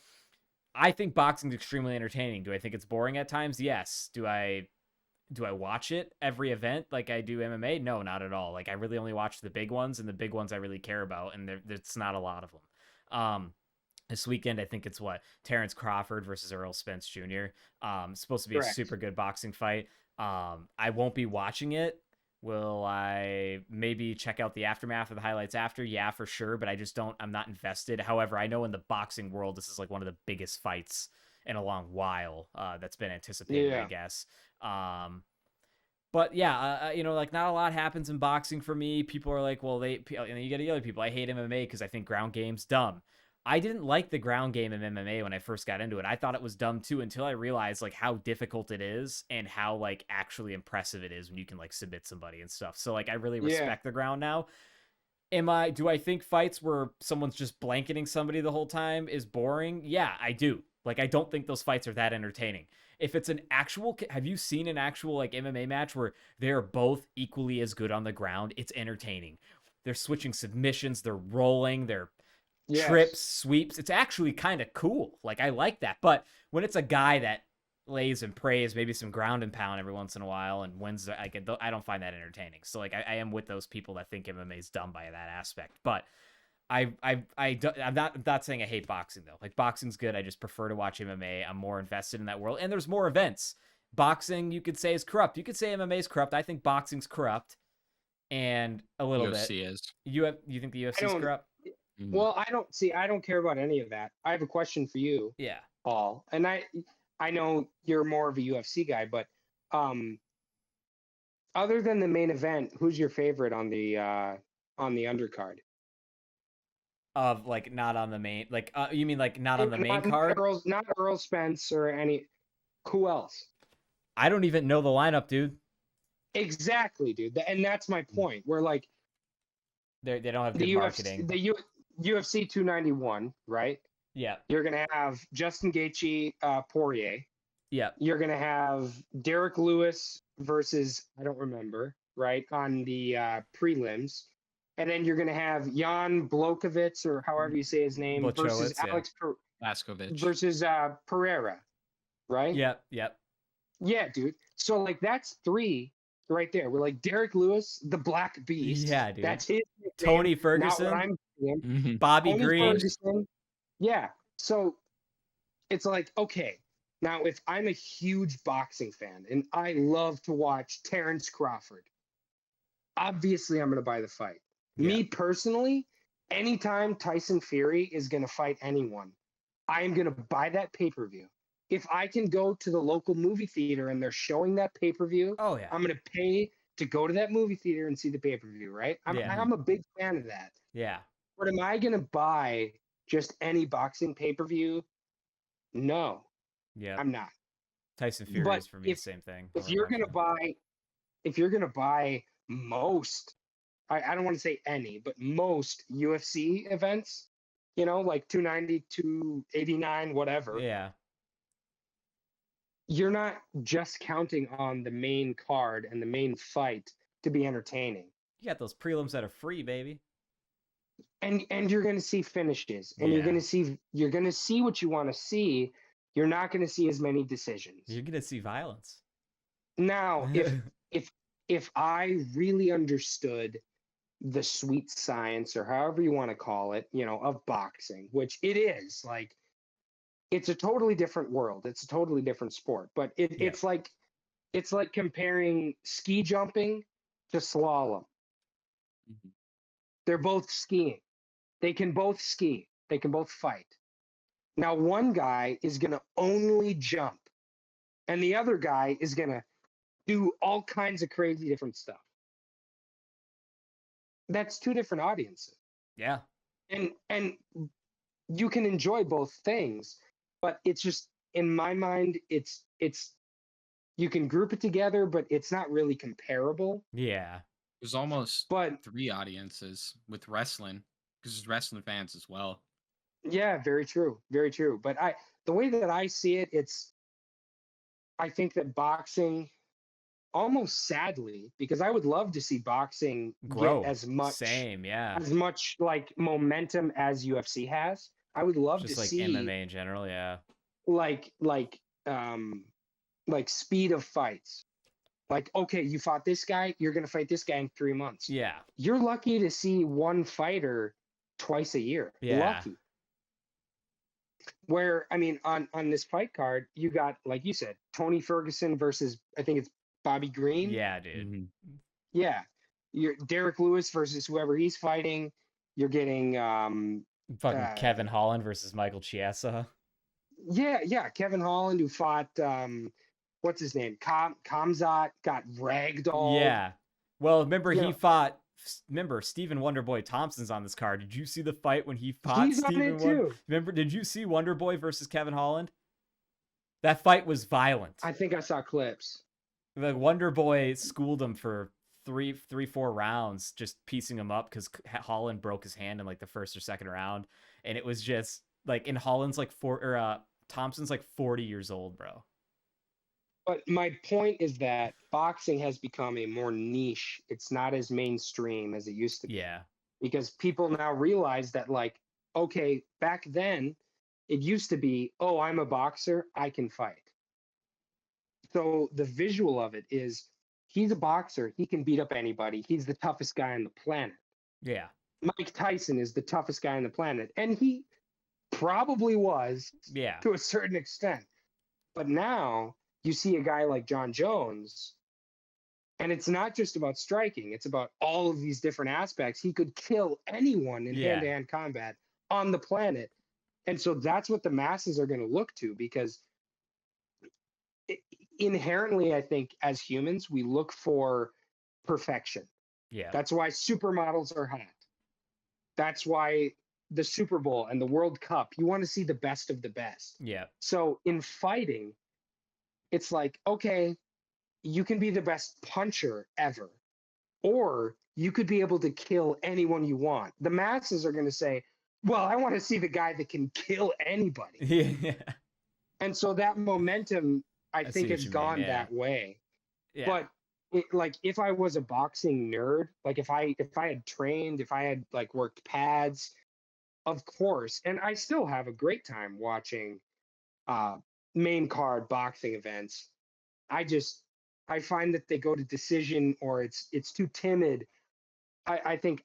I think boxing's extremely entertaining. Do I think it's boring at times? Yes. Do I watch it every event like I do MMA? No, not at all. Like I really only watch the big ones, and the big ones I really care about, and there's not a lot of them. This weekend, I think it's Terrence Crawford versus Errol Spence Jr. It's supposed to be Correct. a super good boxing fight. I won't be watching it. Will I maybe check out the aftermath of the highlights after? Yeah, for sure. But I'm not invested. However, I know in the boxing world, this is like one of the biggest fights in a long while that's been anticipated, I guess. But yeah, like not a lot happens in boxing for me. People are like, well, you get the other people. I hate MMA because I think ground game's dumb. I didn't like the ground game in MMA when I first got into it. I thought it was dumb too until I realized like how difficult it is and how like actually impressive it is when you can like submit somebody and stuff. So like I really respect the ground now. Do I think fights where someone's just blanketing somebody the whole time is boring? Yeah, I do. Like I don't think those fights are that entertaining. If it's have you seen an actual like MMA match where they're both equally as good on the ground? It's entertaining. They're switching submissions, they're rolling, they're trips, sweeps. It's actually kind of cool. Like I like that. But when it's a guy that lays and prays, maybe some ground and pound every once in a while and wins, I don't find that entertaining. So like I am with those people that think MMA is dumb by that aspect. But I'm not saying I hate boxing though. Like boxing's good. I just prefer to watch MMA. I'm more invested in that world, and there's more events. Boxing, you could say, is corrupt. You could say MMA is corrupt. I think boxing's corrupt, and a little UFC bit. is. You think the UFC is corrupt? Well, I don't care about any of that. I have a question for you. Yeah. Paul. And I know you're more of a UFC guy, but other than the main event, who's your favorite on the undercard? Of like not on the main, like you mean like not on the main card? Not Errol Spence or any. Who else? I don't even know the lineup, dude. Exactly, dude. And that's my point. Where like they don't have good marketing. The UFC 291, right? Yeah. You're gonna have Justin Gaethje, Poirier. Yeah. You're gonna have Derek Lewis versus I don't remember, right, on the prelims, and then you're gonna have Jan Blachowicz or however you say his name versus Alex Blachowicz versus Pereira, right? Yep. Yep. Yeah, dude. So like that's 3 right there. We're like Derek Lewis, the Black Beast. Yeah, dude. That's his nickname. Tony Ferguson, Bobby Tony Green. Ferguson. Yeah. So it's like, okay, now if I'm a huge boxing fan and I love to watch Terrence Crawford, obviously I'm going to buy the fight. Yeah. Me personally, anytime Tyson Fury is going to fight anyone, I am going to buy that pay-per-view. If I can go to the local movie theater and they're showing that pay-per-view, I'm going to pay to go to that movie theater and see the pay-per-view, right? I'm a big fan of that. Yeah. But am I going to buy just any boxing pay-per-view? No. Yeah. I'm not. Tyson Fury is for me the same thing. If you're going to buy most I don't want to say any, but most UFC events, like 290, 289, whatever, Yeah. you're not just counting on the main card and the main fight to be entertaining. You got those prelims that are free, baby. And you're going to see finishes, and Yeah. you're going to see what you want to see. You're not going to see as many decisions. You're gonna see violence. Now, if I really understood the sweet science, or however you want to call it, of boxing, which it is, like, it's a totally different world. It's a totally different sport. But it's like comparing ski jumping to slalom. Mhm. They're both skiing. They can both ski. They can both fight. Now, one guy is going to only jump, and the other guy is going to do all kinds of crazy different stuff. That's two different audiences. Yeah. And you can enjoy both things, but it's just, in my mind, it's you can group it together, but it's not really comparable. Yeah. There's almost But 3 audiences with wrestling because there's wrestling fans as well. yeah, very true. Very true. But the way that I see it, I think that boxing, almost sadly, because I would love to see boxing Grow. get as much Same, yeah. as much like momentum as UFC has. I would love Just to like see MMA in general, yeah. like speed of fights. Like, okay, you fought this guy, you're gonna fight this guy in 3 months. Yeah. You're lucky to see one fighter twice a year. Yeah. Lucky. Where, I mean, on this fight card, you got, like you said, Tony Ferguson versus, I think it's Bobby Green. Yeah, dude. Mhm. Yeah. You're Derek Lewis versus whoever he's fighting. You're getting Fucking Kevin Holland versus Michael Chiesa. yeah, Kevin Holland, who fought what's his name? Kamzat, got ragdolled. Yeah. Well, remember You he know- fought. Remember Stephen Wonderboy Thompson's on this card. Did you see the fight when he fought He's on Stephen? it too. Remember? Did you see Wonderboy versus Kevin Holland? That fight was violent. I think I saw clips. The Wonderboy schooled him for 4 rounds, just piecing him up because Holland broke his hand in like the first or second round, and it was just like, in Holland's like Thompson's like 40 years old, bro. But my point is that boxing has become a more niche. It's not as mainstream as it used to be. Yeah. Because people now realize that, like, okay, back then it used to be, oh, I'm a boxer, I can fight. So the visual of it is, he's a boxer, he can beat up anybody. He's the toughest guy on the planet. Yeah. Mike Tyson is the toughest guy on the planet. And he probably was, Yeah. to a certain extent. But now you see a guy like John Jones, and it's not just about striking, it's about all of these different aspects. He could kill anyone in Yeah. hand-to-hand combat on the planet. And so that's what the masses are going to look to, because inherently, I think, as humans, we look for perfection. Yeah. That's why supermodels are hot. That's why the Super Bowl and the World Cup, you want to see the best of the best. Yeah. So in fighting, it's like, okay, you can be the best puncher ever, or you could be able to kill anyone you want. The masses are going to say, well, I want to see the guy that can kill anybody. Yeah. And so that momentum, I see think, what has you mean, gone yeah. that way. Yeah. But like, if I was a boxing nerd, like if I had trained, if I had like worked pads, of course, and I still have a great time watching main card boxing events. I find that they go to decision, or it's too timid. I think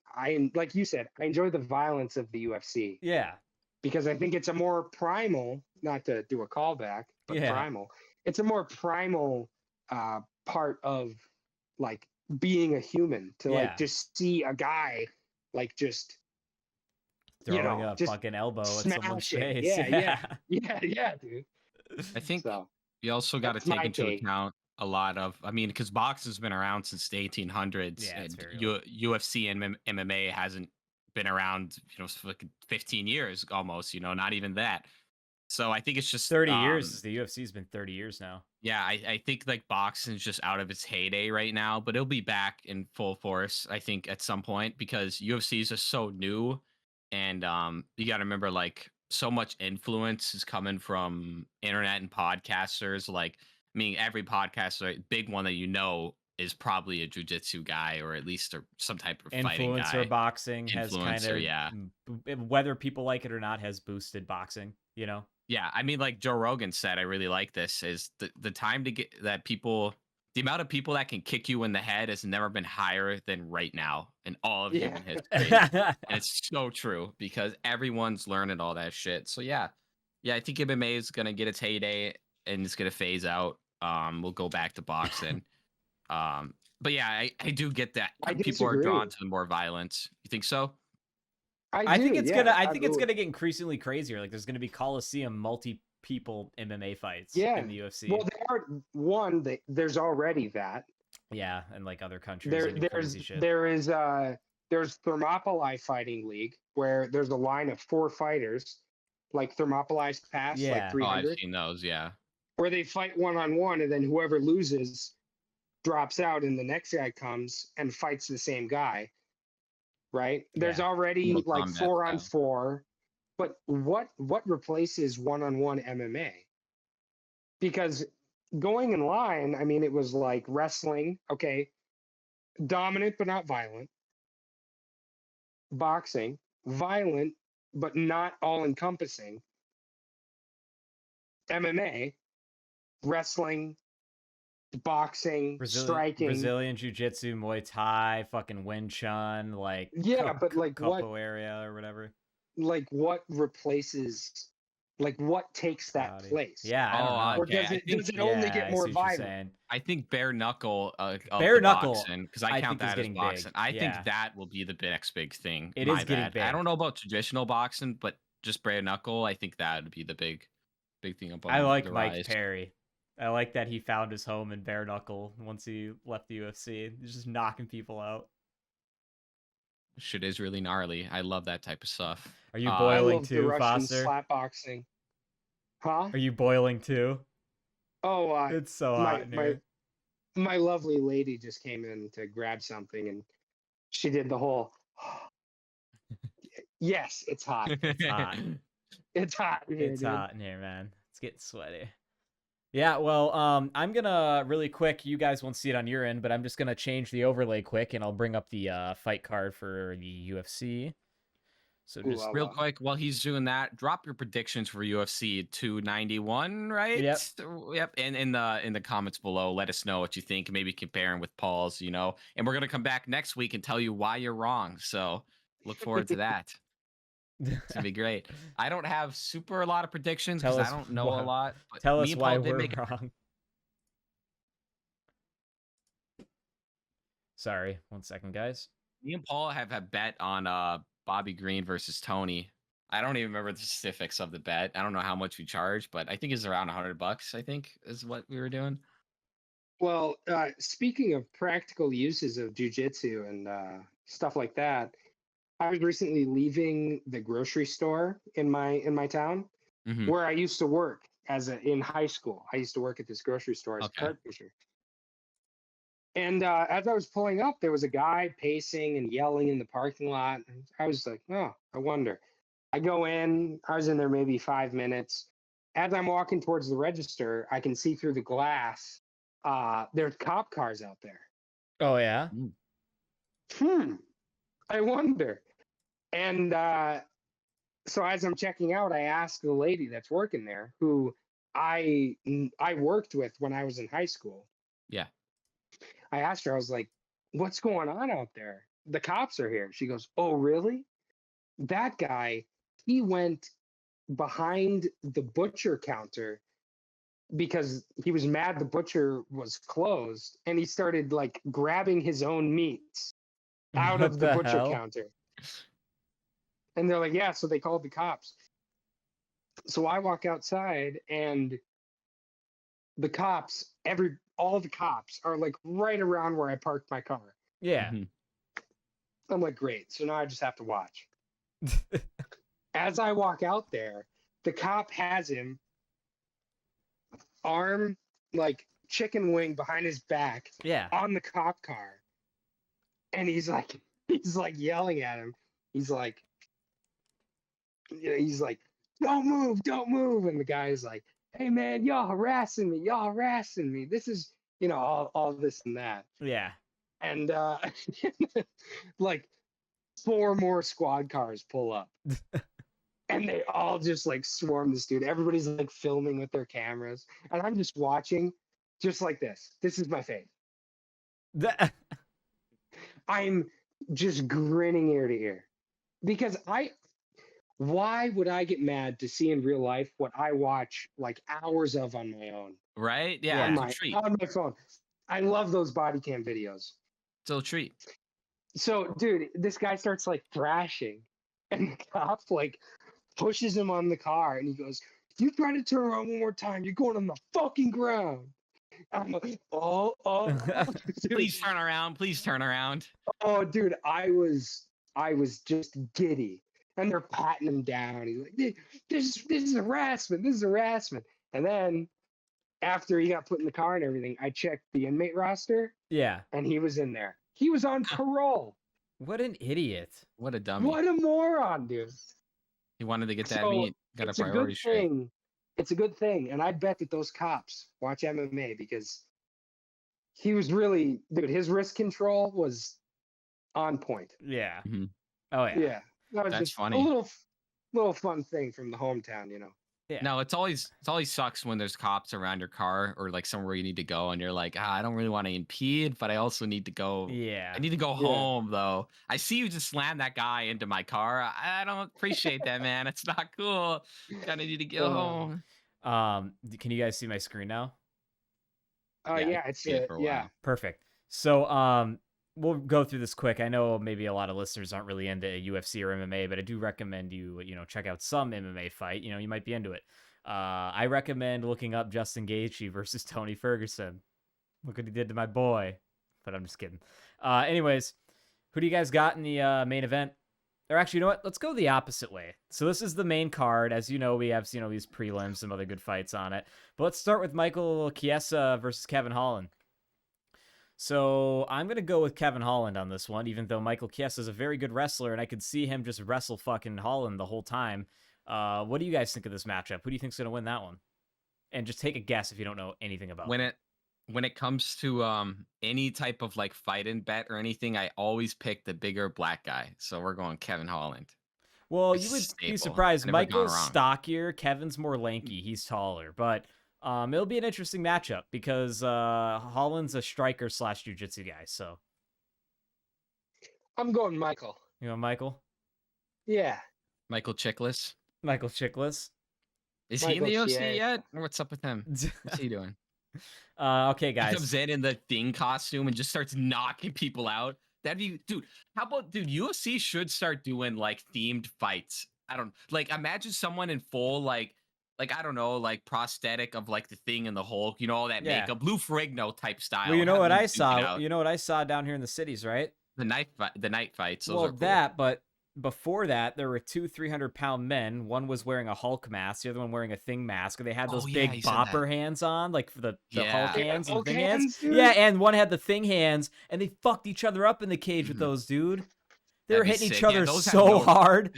like you said, I enjoy the violence of the UFC, Yeah. because I think it's a more primal, not to do a callback, but Yeah. primal. It's a more primal part of like being a human, to Yeah. like just see a guy like just Throwing a just fucking elbow at someone's smash it. face. Yeah, dude. I think So you also got to that's take my into take. account a lot of, I mean, because boxing's been around since the 1800s, Yeah, it's and very old. UFC and MMA hasn't been around, for like 15 years almost, not even that. So I think it's just 30 years. The UFC's been 30 years now. Yeah, I think like boxing's just out of its heyday right now, but it'll be back in full force, I think, at some point because UFC is just so new. And you gotta remember like so much influence is coming from internet and podcasters. Like, I mean, every podcaster, big one that you know is probably a jujitsu guy or at least some type of fighting Influencer guy. boxing has kind Influencer, yeah. of, whether people like it or not, has boosted boxing, you know? Yeah, I mean, like Joe Rogan said, I really like this. Is the time to get that people, the amount of people that can kick you in the head has never been higher than right now in all of human history, and it's so true because everyone's learning all that shit. So yeah, I think MMA is gonna get its heyday and it's gonna phase out. We'll go back to boxing. But yeah, I do get that people are drawn to the more violence. You think so? I think it's gonna get increasingly crazier. Like there's gonna be Coliseum multi-people MMA fights in the UFC. Well, there's already that. Yeah, and like other countries. There's Thermopylae Fighting League where there's a line of 4 fighters, like Thermopylae Pass, like 300. Oh, I've seen those, yeah. Where they fight 1-on-1, and then whoever loses drops out, and the next guy comes and fights the same guy. Right? There's already like 4-on-4, but what replaces 1-on-1 MMA? Because going in line, I mean, it was like wrestling, okay, dominant but not violent. Boxing, violent but not all-encompassing. MMA, wrestling, boxing, striking, Brazilian jiu-jitsu, Muay Thai, fucking Wing Chun, like but like capoeira or whatever. Like what replaces, like what takes that place? Yeah, I don't know. Or does it only get more violent? I think bare knuckle, because I count that as boxing. I think that will be the next big thing. It is getting big. I don't know about traditional boxing, but just bare knuckle, I think that would be the big thing about. I like Mike Perry. I like that he found his home in bare knuckle once he left the UFC. He's just knocking people out. Shit is really gnarly. I love that type of stuff. Are you boiling too, Foster? Slap boxing. Huh? Are you boiling too? Oh, it's so hot in here. My lovely lady just came in to grab something, and she did the whole. Yes, it's hot. It's hot. It's hot. It's hot in here, man. It's getting sweaty. Yeah, well, I'm gonna really quick. You guys won't see it on your end, but I'm just gonna change the overlay quick, and I'll bring up the fight card for the UFC. So just real quick, while he's doing that, drop your predictions for UFC 291, right? Yep. And in the comments below, let us know what you think. Maybe comparing with Paul's, and we're gonna come back next week and tell you why you're wrong. So look forward to that. It's gonna be great. I don't have a lot of predictions because I don't know a lot. But tell us why we're wrong. Sorry, 1 second, guys. Me and Paul have a bet on Bobby Green versus Tony. I don't even remember the specifics of the bet. I don't know how much we charged, but I think it's around $100. I think is what we were doing. Well, speaking of practical uses of jiu-jitsu and stuff like that, I was recently leaving the grocery store in my town where I used to work in high school. I used to work at this grocery store as a cart pusher. And as I was pulling up, there was a guy pacing and yelling in the parking lot. And I was like, oh, I wonder. I go in. I was in there maybe 5 minutes. As I'm walking towards the register, I can see through the glass. There's cop cars out there. Oh, yeah? I wonder. And so as I'm checking out, I asked the lady that's working there, who I worked with when I was in high school. Yeah. I asked her, I was like, what's going on out there? The cops are here. She goes, oh, really? That guy, he went behind the butcher counter because he was mad the butcher was closed, and he started like grabbing his own meats out of the butcher counter. And they're like, yeah, so they called the cops. So I walk outside, and the cops, all the cops are like right around where I parked my car. Yeah. I'm like, great. So now I just have to watch. As I walk out there, the cop has him arm like chicken wing behind his back Yeah. on the cop car, and he's like yelling at him. He's like, don't move, and the guy's like, hey man, y'all harassing me. This is all this and that, Yeah. and like 4 more squad cars pull up. And they all just like swarm this dude. Everybody's like filming with their cameras. And I'm just watching just like this. This is my face. I'm just grinning ear to ear. Because why would I get mad to see in real life what I watch like hours of on my own? Right? Yeah, On it's a treat. my phone. I love those body cam videos. It's a treat. So, dude, this guy starts like thrashing. And the cop like pushes him on the car, and he goes, if you try to turn around one more time, you're going on the fucking ground. I'm like, oh. Dude. Please turn around. Oh, dude, I was just giddy. And they're patting him down. He's like, this is harassment. And then after he got put in the car and everything, I checked the inmate roster. Yeah. And he was in there. He was on parole. What an idiot. What a dummy. What a moron, dude. He wanted to get that meat. Got a priority straight. It's a good thing. And I bet that those cops watch MMA because he was really, dude, his risk control was on point. Yeah. Mm-hmm. Oh, yeah. Yeah. That was That's just funny. a little fun thing from the hometown, Yeah. No, it always sucks when there's cops around your car or like somewhere you need to go and you're like, I don't really want to impede, but I also need to go. Yeah. I need to go home though. I see you just slam that guy into my car. I don't appreciate that, man. It's not cool. Kind of need to go home. Can you guys see my screen now? Yeah, it's for a while. Perfect. So, we'll go through this quick. I know maybe a lot of listeners aren't really into UFC or MMA, but I do recommend you check out some MMA fight. You might be into it. I recommend looking up Justin Gaethje versus Tony Ferguson. Look what he did to my boy. But I'm just kidding. Anyways, who do you guys got in the main event? Or actually, you know what? Let's go the opposite way. So this is the main card. As you know, we have these prelims, some other good fights on it. But let's start with Michael Chiesa versus Kevin Holland. So I'm going to go with Kevin Holland on this one, even though Michael Chiesa is a very good wrestler, and I could see him just wrestle fucking Holland the whole time. What do you guys think of this matchup? Who do you think's going to win that one? And just take a guess if you don't know anything about it. When it comes to any type of like fight and bet or anything, I always pick the bigger black guy. So we're going Kevin Holland. Well, you would be surprised. Michael's stockier. Kevin's more lanky. He's taller. But it'll be an interesting matchup because Holland's a striker / jiu-jitsu guy. So I'm going Michael. You know Michael? Yeah. Michael Chiklis. Michael Chiklis. Is he in the UFC yet? Or what's up with him? What's he doing? Okay, guys. He comes in the Thing costume and just starts knocking people out. That'd be, dude. How about, UFC should start doing like themed fights. I don't like. Imagine someone in full like I don't know, like prosthetic of like the Thing and the Hulk. All that makeup, Lou Ferrigno type style. Well, you know what I saw. You know what I saw down here in the cities, right? The night fights. Those well, are cool. but before that, there were 2 300-pound men. One was wearing a Hulk mask, the other one wearing a Thing mask. And they had those big bopper hands on, like for the Hulk hands and Thing hands. Dude. Yeah, and one had the Thing hands, and they fucked each other up in the cage with those, dude. They were hitting each other so hard.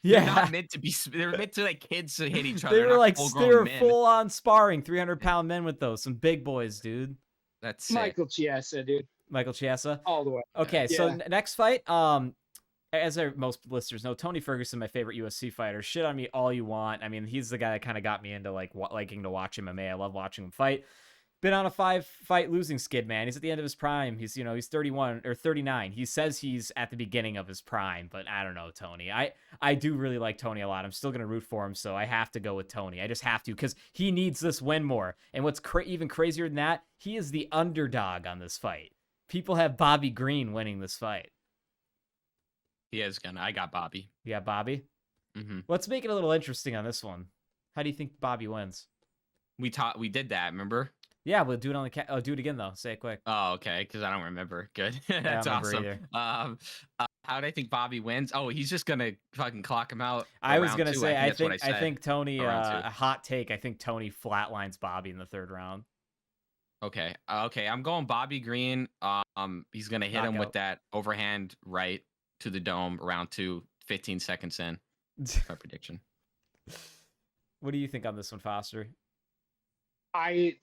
They're not meant to be. They're meant to like kids to hit each other. They were full on sparring 300-pound men with those. Some big boys, dude. That's sick. Michael Chiesa, dude. Michael Chiesa. All the way. Okay, so next fight. As most listeners know, Tony Ferguson, my favorite UFC fighter. Shit on me all you want. I mean, he's the guy that kind of got me into liking to watch MMA. I love watching him fight. Been on a 5-fight losing skid, man. He's at the end of his prime. He's 31 or 39. He says he's at the beginning of his prime, but I don't know, Tony. I do really like Tony a lot. I'm still gonna root for him, so I have to go with Tony. I just have to because he needs this win more. And what's even crazier than that, he is the underdog on this fight. People have Bobby Green winning this fight. He is gonna. I got Bobby. You got Bobby? Mm-hmm. Let's make it a little interesting on this one. How do you think Bobby wins? We did that, remember? Yeah, we'll do it on the do it again though. Say it quick. Oh, okay, because I don't remember. Good. That's awesome. How how do I think Bobby wins? Oh, he's just gonna fucking clock him out. I was gonna two. say, That's what I said. I think Tony, around two. a hot take. I think Tony flatlines Bobby in the third round. Okay. Okay. I'm going Bobby Green. He's gonna hit him with Knockout. that overhand right to the dome. Round 2, 15 seconds in. My prediction. What do you think on this one, Foster? I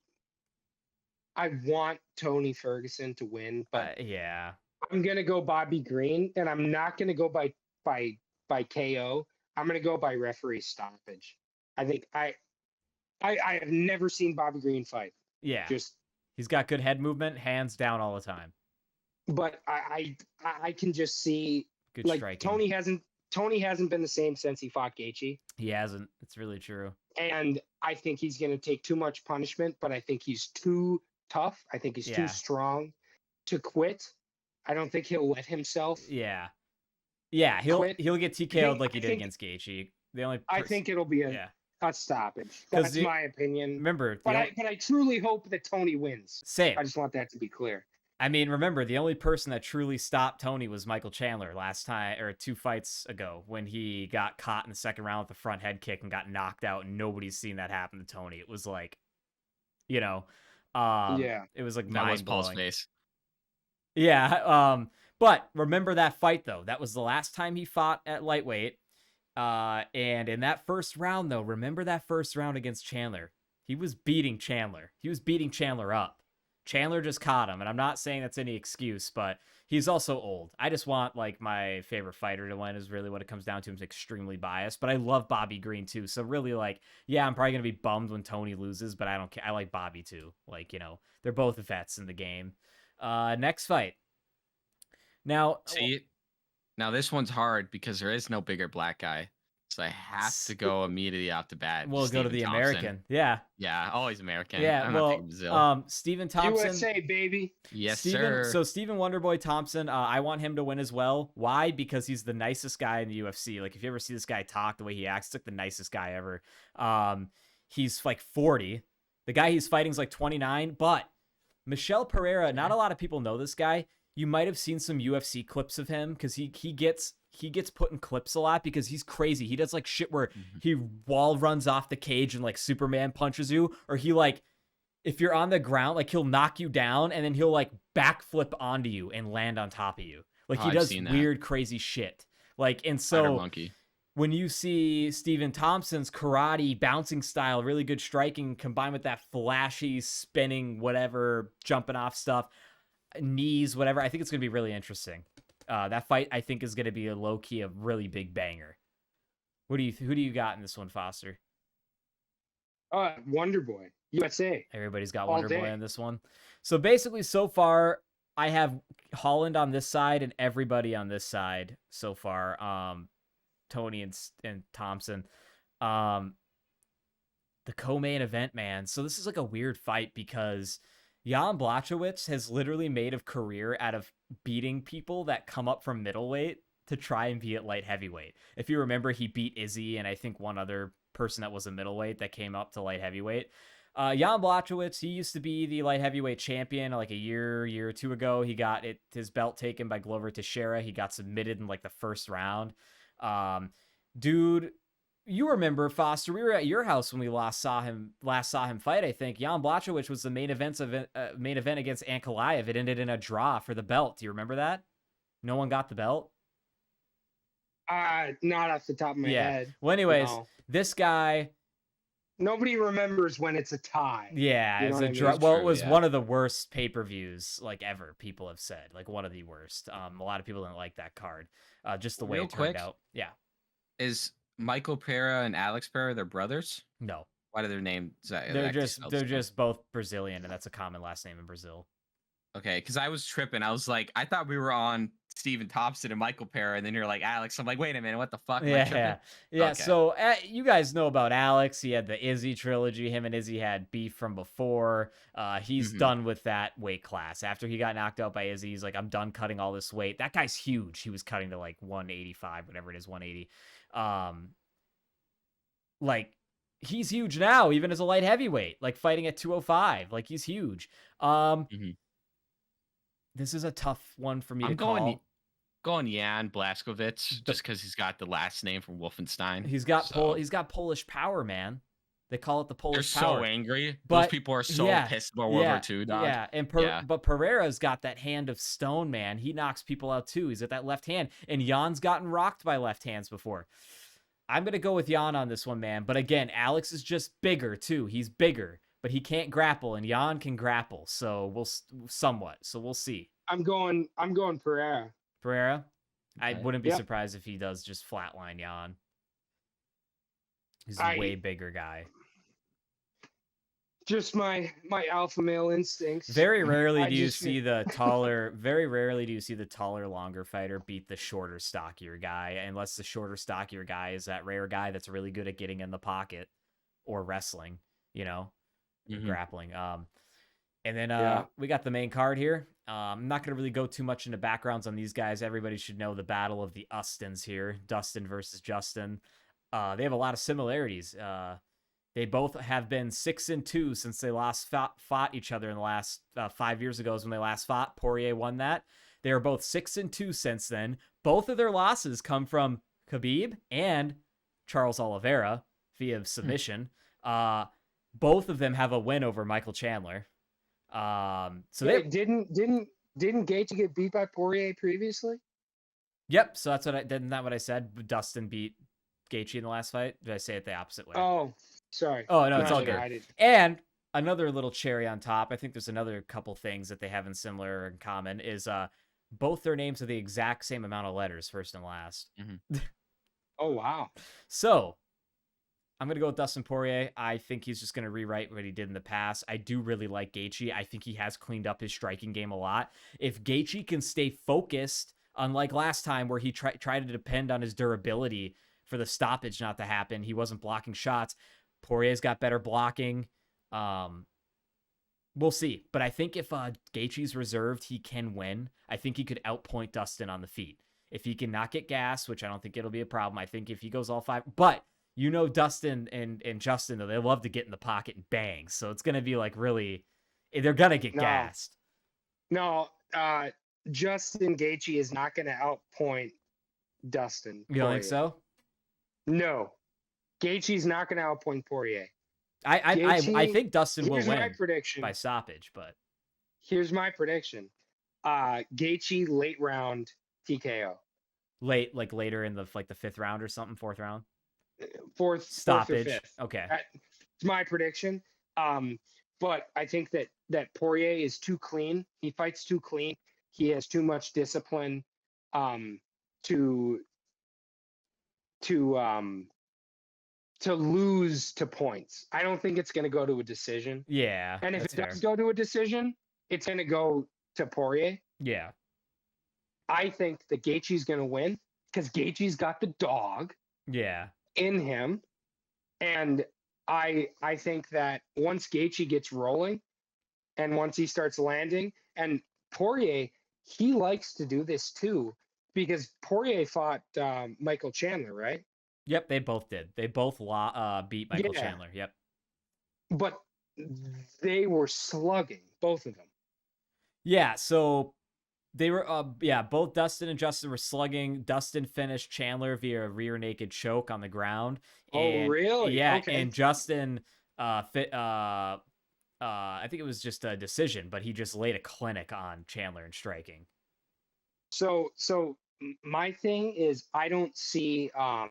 want Tony Ferguson to win, but Yeah. I'm gonna go Bobby Green, and I'm not gonna go by KO. I'm gonna go by referee stoppage. I think I have never seen Bobby Green fight. Yeah. Just He's got good head movement, hands down all the time. but I can just see Good like striking. Tony hasn't been the same since he fought Gaethje, He hasn't. It's really true. and I think he's gonna take too much punishment. But I think he's too tough. I think he's Yeah. too strong to quit. I don't think he'll let himself. Yeah. Yeah, he'll Quit. get TKO'd like he I did think- against Gaethje. The only I think it'll be a yeah. stoppage. 'Cause That's the- my opinion. Remember, But I truly hope that Tony wins. same. I just want that to be clear. I mean, remember, the only person that truly stopped Tony was Michael Chandler last time, or 2 fights ago, when he got caught in the second round with the front head kick and got knocked out, and nobody's seen that happen to Tony. It was like, yeah, it was like That was mind Paul's blowing. face. Yeah, but remember that fight though. That was the last time he fought at lightweight. And in that first round though, remember that first round against Chandler? He was beating Chandler. He was beating Chandler up. Chandler just caught him, and I'm not saying that's any excuse, but he's also old. I just want like my favorite fighter to win is really what it comes down to. I'm extremely biased, but I love Bobby Green too. So really, like, yeah, I'm probably gonna be bummed when Tony loses, but I don't care. I like Bobby too. Like, they're both vets in the game. Next fight. Now, See, now this one's hard because there is no bigger black guy, so I have to go immediately off the bat. we'll go to Stephen the Thompson. American. Yeah, Yeah, always American. yeah. I'm not Well, taking Brazil. Stephen Thompson. USA baby. Yes, Steven, sir. So Stephen Wonderboy Thompson, I want him to win as well. Why? Because he's the nicest guy in the UFC. Like, if you ever see this guy talk, the way he acts, it's like the nicest guy ever. He's like 40. The guy he's fighting is like 29. But Michel Pereira, not a lot of people know this guy. You might have seen some UFC clips of him because he gets put in clips a lot because he's crazy. He does like shit where he wall runs off the cage and like Superman punches you, or he like, if you're on the ground, like he'll knock you down and then he'll like backflip onto you and land on top of you. Like he I've does seen that. weird, crazy shit. Like, and Spider so monkey. when you see Stephen Thompson's karate bouncing style, really good striking combined with that flashy spinning, whatever, jumping off stuff, knees, whatever, I think it's going to be really interesting. That fight, I think, is going to be a low key, a really big banger. Who do you got in this one, Foster? Wonder Boy. USA. Everybody's got All Wonder Boy day. on this one. So basically, so far, I have Holland on this side and everybody on this side so far. Tony and Thompson. The co-main event, man. So this is like a weird fight because Jan Blachowicz has literally made a career out of beating people that come up from middleweight to try and be at light heavyweight. If you remember, he beat Izzy and I think one other person that was a middleweight that came up to light heavyweight. Jan Blachowicz, he used to be the light heavyweight champion like a year or two ago. He got his belt taken by Glover Teixeira. He got submitted in like the first round. Dude, you remember, Foster, we were at your house when we last saw him fight, I think. Jan Blachowicz was the main event against Ankalaev. It ended in a draw for the belt. Do you remember that? No one got the belt? Not off the top of my head. Well, anyways, No. this guy... Nobody remembers when it's a tie. Yeah, You know it's what a I mean? draw. It's Well, true, it was yeah. one of the worst pay-per-views like ever, people have said. Like one of the worst. A lot of people didn't like that card. Just the way Real it turned quick, out. Yeah. Is Michael Pereira and Alex Pereira their brothers? No. Why do their names? They're just both Brazilian, and that's a common last name in Brazil. Okay, because I was tripping. I was like, I thought we were on Stephen Thompson and Michael Pereira, and then you're like Alex. I'm like, wait a minute, what the fuck? Am I tripping? Yeah. Okay. So you guys know about Alex. He had the Izzy trilogy. Him and Izzy had beef from before. He's Mhm. done with that weight class. After he got knocked out by Izzy, he's like, I'm done cutting all this weight. That guy's huge. He was cutting to like 185, whatever it is, 180. Like he's huge now, even as a light heavyweight, like fighting at 205. Like he's huge. Mhm. This is a tough one for me I'm to call. going. Going Jan Blachowicz just because he's got the last name from Wolfenstein. He's got so. he's got Polish power, man. They call it the They're Polish so power. angry. Those But people are so yeah, pissed about World War II, dog. yeah, and Yeah. but Pereira's got that hand of stone, man. He knocks people out too. He's at that left hand, and Jan's gotten rocked by left hands before. I'm gonna go with Jan on this one, man. But again, Alex is just bigger too. He's bigger, but he can't grapple, and Jan can grapple. So we'll see. I'm going Pereira. Pereira, I Okay. wouldn't be Yep. surprised if he does just flatline Jan. He's a I- way bigger guy. Just my alpha male instincts. Very rarely I do you just- see the taller, very rarely do you see the taller, longer fighter beat the shorter, stockier guy, unless the shorter, stockier guy is that rare guy that's really good at getting in the pocket or wrestling, Mhm. grappling. And then Yeah. we got the main card here. I'm not going to really go too much into backgrounds on these guys. Everybody should know the battle of the Ustins here, Dustin versus Justin. They have a lot of similarities. They both have been 6-2 since they last fought each other in the last 5 years ago is when they last fought. Poirier won that. They are both 6-2 since then. Both of their losses come from Khabib and Charles Oliveira via submission. Both of them have a win over Michael Chandler. So they didn't Gaethje get beat by Poirier previously? Yep. So that's isn't that what I said? Dustin beat Gaethje in the last fight. Did I say it the opposite way? Oh, sorry. Oh, no, it's all No, good. I didn't. And another little cherry on top, I think there's another couple things that they have in similar or in common is both their names are the exact same amount of letters, first and last. Oh, wow. So I'm going to go with Dustin Poirier. I think he's just going to rewrite what he did in the past. I do really like Gaethje. I think he has cleaned up his striking game a lot. If Gaethje can stay focused, unlike last time where he tried to depend on his durability for the stoppage not to happen, he wasn't blocking shots. Poirier's got better blocking. We'll see. But I think if Gaethje's reserved, he can win. I think he could outpoint Dustin on the feet. If he can not get gas, which I don't think it'll be a problem, I think if he goes all five. But Dustin and Justin, though, they love to get in the pocket and bang. So it's going to be like really, they're going to get gassed. No, Justin Gaethje is not going to outpoint Dustin. You don't think so? No. Gaethje's not going to outpoint Poirier. I think Dustin will Here's my win prediction. by stoppage, but Here's my prediction. Gaethje late round TKO. later in the fifth round or something, fourth round. Fourth Stoppage. or fifth. Okay. It's my prediction. But I think that Poirier is too clean. He fights too clean. He has too much discipline to lose to points. I don't think it's going to go to a decision. Yeah. And if it that's does fair. go to a decision, it's going to go to Poirier. Yeah. I think that Gaethje's going to win because Gaethje's got the dog Yeah. in him. And I think that once Gaethje gets rolling and once he starts landing, and Poirier, he likes to do this too because Poirier fought Michael Chandler, right? Yep, they both did. They both beat Michael Yeah. Chandler. Yep. But they were slugging, both of them. Yeah, so they were both Dustin and Justin were slugging. Dustin finished Chandler via a rear naked choke on the ground. Oh, really? Yeah, Okay. and Justin I think it was just a decision, but he just laid a clinic on Chandler in striking. So my thing is I don't see I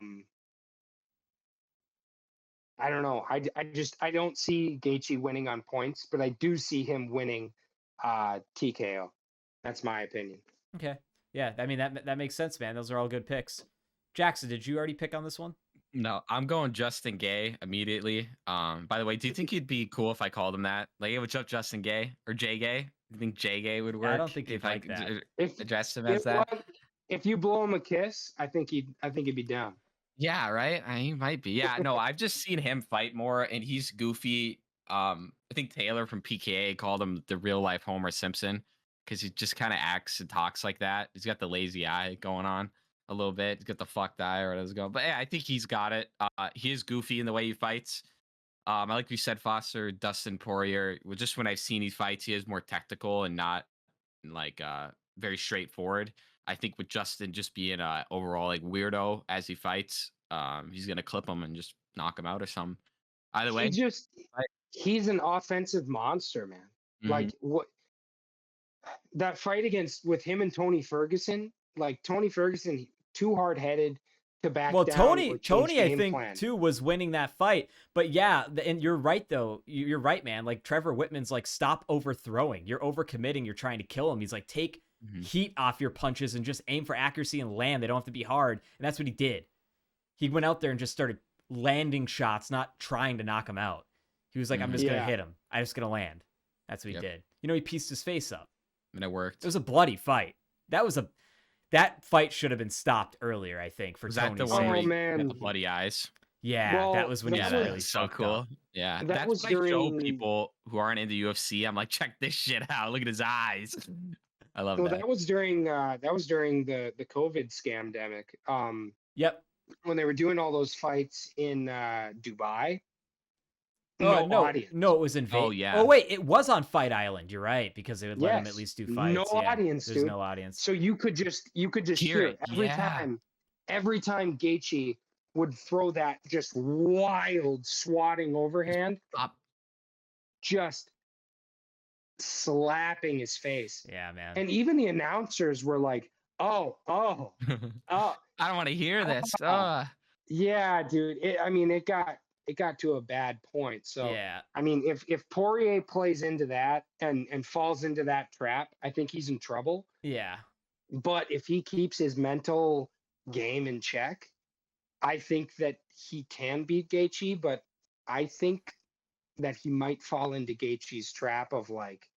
don't know. I don't see Gaethje winning on points, but I do see him winning TKO. That's my opinion. Okay. Yeah, I mean that makes sense, man. Those are all good picks. Jackson, did you already pick on this one? No, I'm going Justin Gay immediately. By the way, do you think he'd be cool if I called him that? Like, hey, what's up, Justin Gay or Jay Gay? Do you think Jay Gay would work? I don't think he'd if I like could that. address him as that. If you blow him a kiss, I think he'd be down. Yeah, right. He might be. Yeah, no, I've just seen him fight more, and he's goofy. I think Taylor from PKA called him the real life Homer Simpson because he just kind of acts and talks like that. He's got the lazy eye going on a little bit. He's got the fucked eye or whatever's going. But yeah, I think he's got it. He is goofy in the way he fights. I like you said, Foster, Dustin Poirier. Well, just when I've seen these fights, he is more technical and not like very straightforward. I think with Justin just being a overall like weirdo as he fights, he's gonna clip him and just knock him out or something. Either He way, just right? he's an offensive monster, man. Mhm. Like what that fight against with him and Tony Ferguson, like Tony Ferguson, too hard headed to back Well, down or change I game think plan. too was winning that fight. But yeah, and you're right though. You're right, man. Like Trevor Whitman's like, stop overthrowing. You're overcommitting. You're trying to kill him. He's like, take Mhm. heat off your punches and just aim for accuracy and land. They don't have to be hard. And that's what he did. He went out there and just started landing shots, not trying to knock him out. He was like, I'm just gonna hit him. I'm just gonna land. That's what he did. You know, he pieced his face up. And it worked. It was a bloody fight. That fight should have been stopped earlier, I think, for Was that Tony. the one where Oh, he man. had the bloody eyes? Yeah, Well, that was when he that was was- really so fucked cool. up. Yeah, That that's was what I show during- people who aren't into UFC. I'm like, check this shit out. Look at his eyes. I love Well, that. that was during the COVID scamdemic. Yep. When they were doing all those fights in Dubai. No, audience. no, it was in Vegas. Oh, yeah. Oh wait, it was on Fight Island. You're right, because they would let him at Yes. least do No fights. Yeah, audience, There's dude. no audience. So you could just hear it every Yeah. time Gaethje would throw that just wild swatting overhand, Up. just slapping his face. Yeah, man. And even the announcers were like, oh, I don't want to hear this. yeah, dude. It got to a bad point. So yeah, I mean, if Poirier plays into that and falls into that trap, I think he's in trouble. yeah. But if he keeps his mental game in check, I think that he can beat Gaethje. But I think that he might fall into Gaethje's trap of like,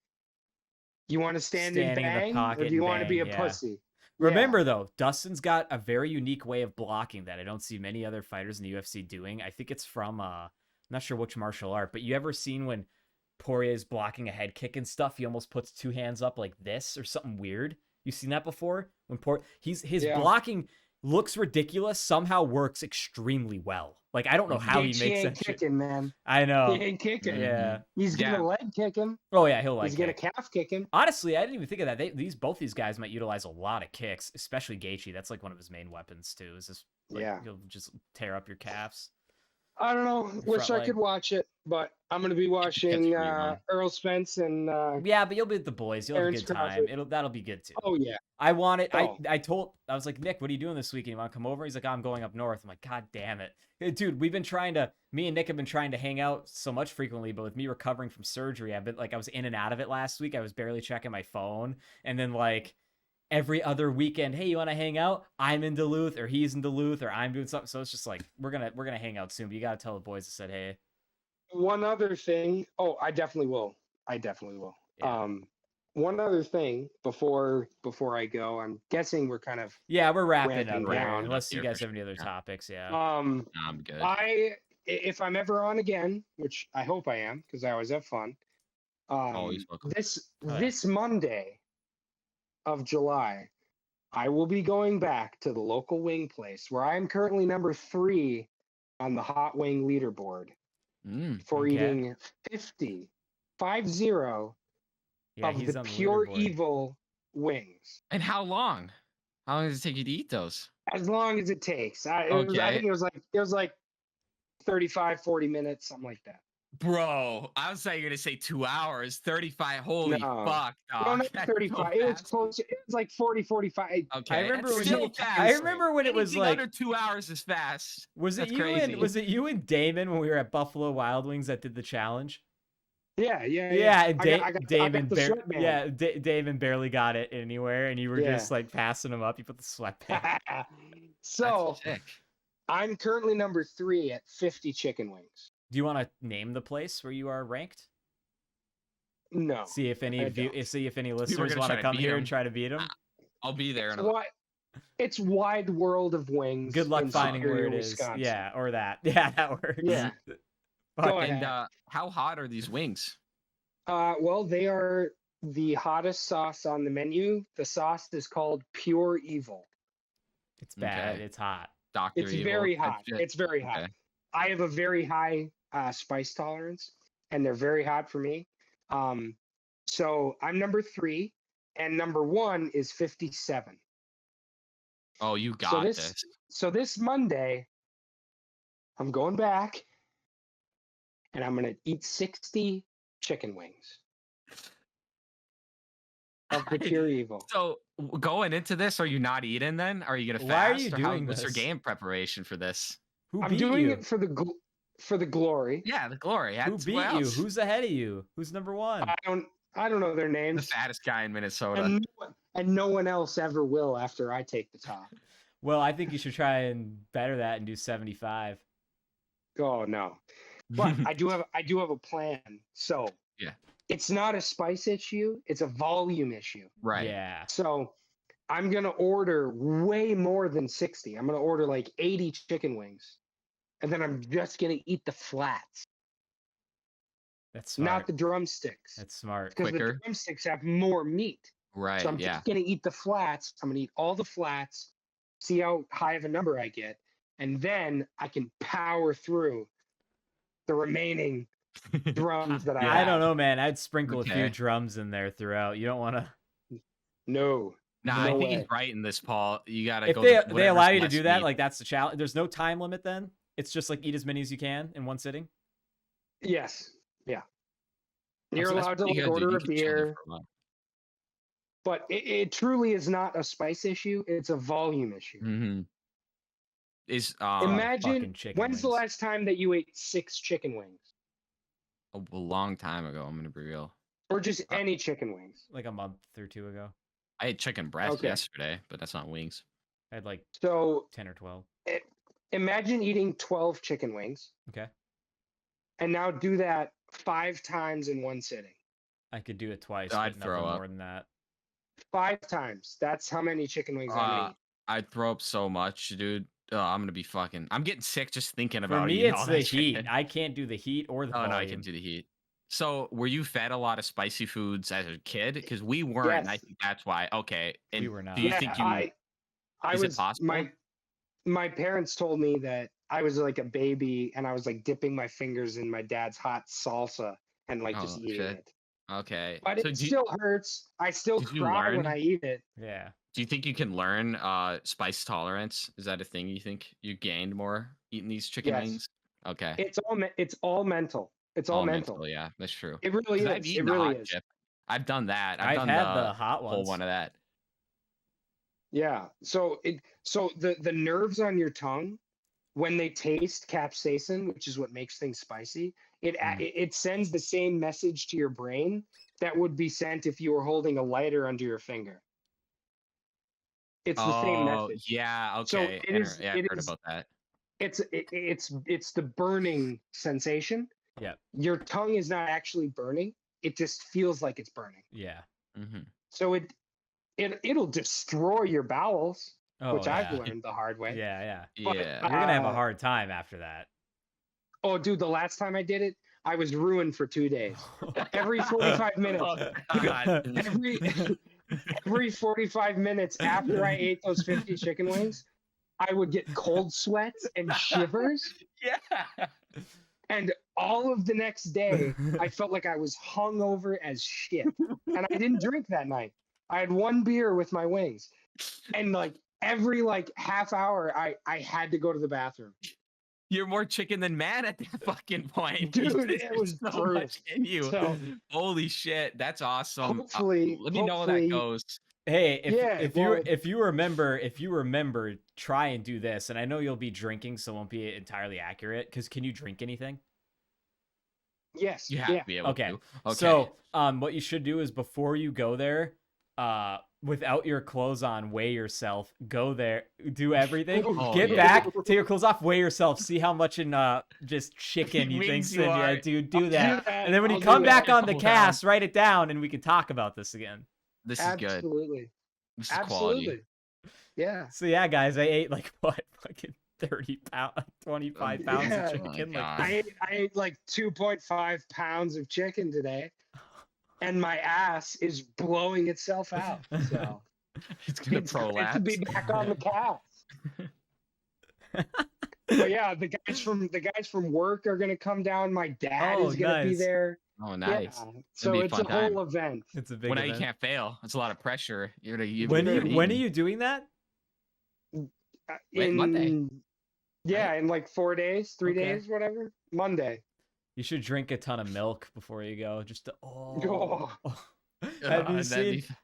you want to stand and Standing in the bang, pocket or do you and want to be a bang, yeah. pussy? Remember though, Dustin's got a very unique way of blocking that I don't see many other fighters in the UFC doing. I think it's from I'm not sure which martial art, but you ever seen when Poirier's blocking a head kick and stuff, he almost puts two hands up like this or something weird? You seen that before? When his blocking looks ridiculous, somehow works extremely well. Like I don't know how he Gaethje makes ain't that shit. kicking, man. I know. He ain't kicking. Yeah. He's gonna leg kick him. Oh yeah, he'll like He's gonna calf kick him. Honestly, I didn't even think of that. Both these guys might utilize a lot of kicks, especially Gaethje. That's like one of his main weapons too. Is just he'll just tear up your calves. I don't know. Wish front I could watch it, but I'm gonna be watching Earl Spence and Yeah, but you'll be with the boys. You'll have a Aaron's good time. Crawford. That'll be good too. oh yeah. I want it. Oh. I was like, Nick, what are you doing this weekend? You want to come over? He's like, I'm going up north. I'm like, God damn it. Dude, me and Nick have been trying to hang out so much frequently, but with me recovering from surgery, I was in and out of it last week. I was barely checking my phone. And then like every other weekend, hey, you want to hang out? I'm in Duluth or he's in Duluth or I'm doing something. So it's just like, we're going to hang out soon, but you got to tell the boys I said, hey. One other thing. Oh, I definitely will. Yeah. One other thing before I go, I'm guessing we're kind of Yeah, we're wrapping up ramping here, down. unless you Here guys for have any other sure. topics. Yeah. I'm good. If I'm ever on again, which I hope I am, because I always have fun. Always welcome. This Monday of July, I will be going back to the local wing place where I'm currently number 3 on the hot wing leaderboard for Okay. eating 50 Yeah, of he's the on the pure leaderboard. evil wings. And how long? How long does it take you to eat those? As long as it takes. I Okay. think it was like 35, 40 minutes, something like that. Bro, I was saying you're gonna say 2 hours. 35. Holy No. fuck, No, dog. not That's 35. so It was fast. close. It was like 40, 45. Okay, I remember that's when still you- fast. I remember when it was Anything like, under 2 hours is fast. was it That's you crazy. and Damon when we were at Buffalo Wild Wings that did the challenge? Yeah. Yeah, and I got Damon, the sweatband. Damon barely got it anywhere, and you were Yeah. just like passing him up. You put the sweatband. So That's sick. I'm currently number 3 at 50 chicken wings. Do you want to name the place where you are ranked? No. See if any I of you, don't. see if any People are listeners gonna want try to to come beat here him. and try to beat him. I'll be there. It's wide world of wings. Good luck in finding where Superior, it is. Wisconsin. Yeah, or that. Yeah, that works. Yeah. Fuck. Go And ahead. how hot are these wings? Well, they are the hottest sauce on the menu. The sauce is called Pure Evil. It's bad. Okay. It's hot. Dr. It's Evil very type hot. shit? It's very hot. Okay. I have a very high spice tolerance, and they're very hot for me. So I'm number 3, and number 1 is 57. Oh, you So got this this. so this Monday, I'm going back and I'm gonna eat 60 chicken wings of the pure evil. So going into this, are you not eating then? Are you gonna Why are fast? you Or how, doing what's your this? game preparation for this? Who I'm beat doing you? it for the glory. Yeah, the glory. Who That's beat what you? else? Who's ahead of you? Who's number one? I don't know their The names, fattest guy in Minnesota. and no one else ever will after I take the top. Well, I think you should try and better that and do 75. Oh no. But I do have a plan. So Yeah. it's not a spice issue, it's a volume issue. Right. Yeah. So I'm gonna order way more than 60. I'm gonna order like 80 chicken wings. And then I'm just gonna eat the flats, That's smart. not the drumsticks. That's smart. Because the Quicker. drumsticks have more meat. Right. So I'm Yeah. just gonna eat the flats. I'm gonna eat all the flats, see how high of a number I get, and then I can power through the remaining drums that I Yeah. I have. don't know, man. I'd sprinkle a few Okay. drums in there throughout. You don't want to. No. Nah, No I think way. he's right in this, Paul. You gotta If go. they to they allow whatever's you to less do that, meat. like that's the challenge. There's no time limit then. It's just like eat as many as you can in one sitting. Yes. Yeah. Oh, You're so that's allowed to pretty like good, dude. order You a can chill there beer, for a while. but it truly is not a spice issue. It's a volume issue. Mhm. Is Imagine fucking chicken when's the wings. last time that you ate 6 chicken wings, a long time ago. I'm gonna be real. or just Uh, any chicken wings? Like a month or two ago. I ate chicken breast Okay. yesterday, but that's not wings. I had like So 10 or 12. imagine eating 12 chicken wings, Okay. and now do that 5 times in one sitting. I could do it twice, I'd but throw nothing up. more than that. 5 times. That's how many chicken wings I'm gonna eat. I'd throw up so much, dude. I'm gonna be fucking. I'm getting sick just thinking For about me, eating it's all the that heat. chicken. I can't do the heat or the Oh volume. no, I can do the heat. So, were you fed a lot of spicy foods as a kid? Because we weren't. And I Yes. think that's why. Okay. And We were not. do you Yeah, think you? I Is it was possible? my parents told me that I was like a baby and I was like dipping my fingers in my dad's hot salsa and like just Oh, eating shit. it. Okay. But So it do you, still hurts. I still did you cry when learn? I eat it. Yeah. do you think you can learn spice tolerance? Is that a thing you think you gained more eating these chicken Yes. wings? Okay. It's all mental. It's all mental. Yeah, that's true. It really 'Cause I've is. It eaten the really hot is. chip. I've done that. I've I've done had the the hot whole ones. one of that. Yeah. So the nerves on your tongue when they taste capsaicin, which is what makes things spicy, it sends the same message to your brain that would be sent if you were holding a lighter under your finger. It's the same Oh, message. yeah. So Okay. Yeah, I've heard about that. It's the burning sensation. Yeah. Your tongue is not actually burning. It just feels like it's burning. Yeah. Hmm. So it'll destroy your bowels, Oh, which I've yeah. learned the hard way. Yeah, yeah. But, Yeah. You're gonna have a Uh, hard time after that. Oh, dude, the last time I did it, I was ruined for 2 days. Every 45 minutes. Oh, God. Every 45 minutes after I ate those 50 chicken wings, I would get cold sweats and shivers. Yeah. And all of the next day, I felt like I was hungover as shit. And I didn't drink that night. I had 1 beer with my wings. And like every like half hour, I had to go to the bathroom. You're more chicken than man at that fucking point. Dude, There's it was so brutal. much in you. So Holy shit. That's awesome. hopefully, Let me know how that goes. Hey, Yeah, if you remember, try and do this. And I know you'll be drinking, so it won't be entirely accurate. Because can you drink anything? yes, You have yeah. to be able Okay. to. Okay. So, what you should do is before you go there, without your clothes on, weigh yourself. Go there, do everything. Oh, Get yeah. back, take your clothes off, weigh yourself. See how much in just chicken you Wings think's you in. Yeah, are. dude, I'll do that. that. And then when you I'll come do back that. on the Hold cast, write it down, and we can talk about this again. This is good. Absolutely. This is quality. Absolutely. Yeah. So yeah, guys, I ate like what, fucking 30 pounds, 25 pounds Yeah. of Oh my chicken. God. Like, I ate like 2.5 pounds of chicken today, and my ass is blowing itself out. So It's gonna it's good to prolapse. be back on the cast. But yeah, the guys from work are gonna come down. My dad Oh, is gonna be nice. there. Oh, nice. Yeah. So be a it's fun a whole time. event. it's a big Well, now you event. can't fail. It's a lot of pressure. You're When are eating. you doing that? Wait, Monday. Yeah, Right? in like 4 days, 3 Okay. days, whatever. Monday. You should drink a ton of milk before you go. Just to, Oh. Have you And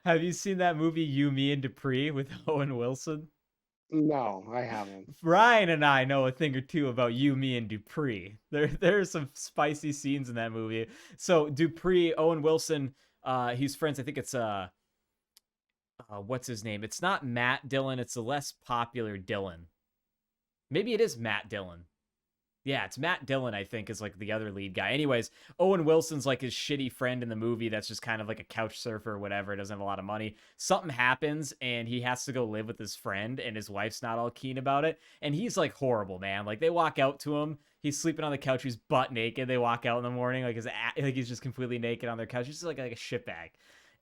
then seen that movie You, Me, and Dupree with Owen Wilson? No, I haven't. Ryan and I know a thing or two about You, Me, and Dupree. There are some spicy scenes in that movie. So Dupree, Owen Wilson, he's friends. I think it's what's his name? It's not Matt Dillon. It's the less popular Dillon. Maybe it is Matt Dillon. Yeah, it's Matt Dillon, I think, is like the other lead guy. Anyways, Owen Wilson's like his shitty friend in the movie that's just kind of like a couch surfer or whatever, doesn't have a lot of money. Something happens and he has to go live with his friend and his wife's not all keen about it. And he's like horrible, man. Like they walk out to him, he's sleeping on the couch, he's butt naked. They walk out in the morning, like he's just completely naked on their couch. He's just like a shitbag.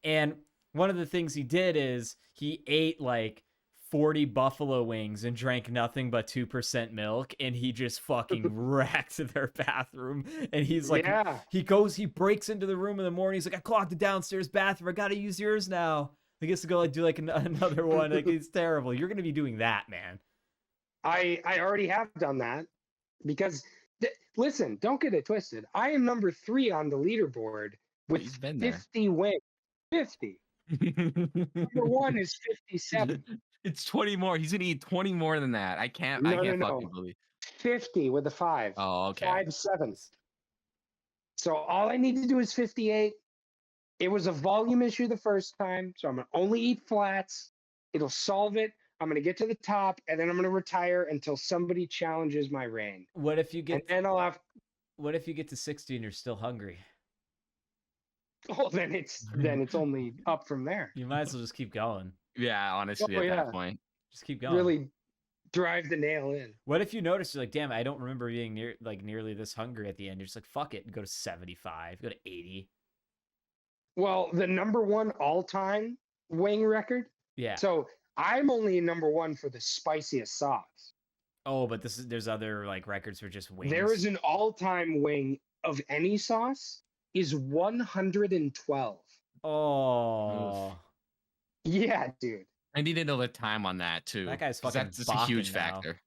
And one of the things he did is he ate like 40 buffalo wings and drank nothing but 2% milk, and he just fucking wrecked their bathroom. And he's like, Yeah. he breaks into the room in the morning. He's like, I clogged the downstairs bathroom. I gotta use yours now. He gets to go like do like another one. Like it's terrible. You're gonna be doing that, man. I already have done that because listen, don't get it twisted. I am number 3 on the leaderboard with He's been there. 50 wins. 50. Number 1 is 57. It's 20 more. He's gonna eat 20 more than that. I can't fucking believe. 50 with a 5. Oh, okay. 5 sevens. So all I need to do is 58. It was a volume issue the first time, so I'm gonna only eat flats. It'll solve it. I'm gonna get to the top, and then I'm gonna retire until somebody challenges my reign. What if you And get then I'll have. what if you get to 60 and you're still hungry? Oh, then it's only up from there. You might as well just keep going. Yeah, honestly, Oh, at yeah. that point. Just keep going. Really drive the nail in. What if you notice you're like, damn, I don't remember being nearly this hungry at the end. You're just like, fuck it, go to 75, go to 80. Well, the number 1 all-time wing record. Yeah. So I'm only number 1 for the spiciest sauce. Oh, but there's other like records for just wings. There is an all-time wing of any sauce is 112. Oh. Oof. Yeah, dude. I need to know the time on that too. That guy's 'cause fucking that's a huge balking now. factor.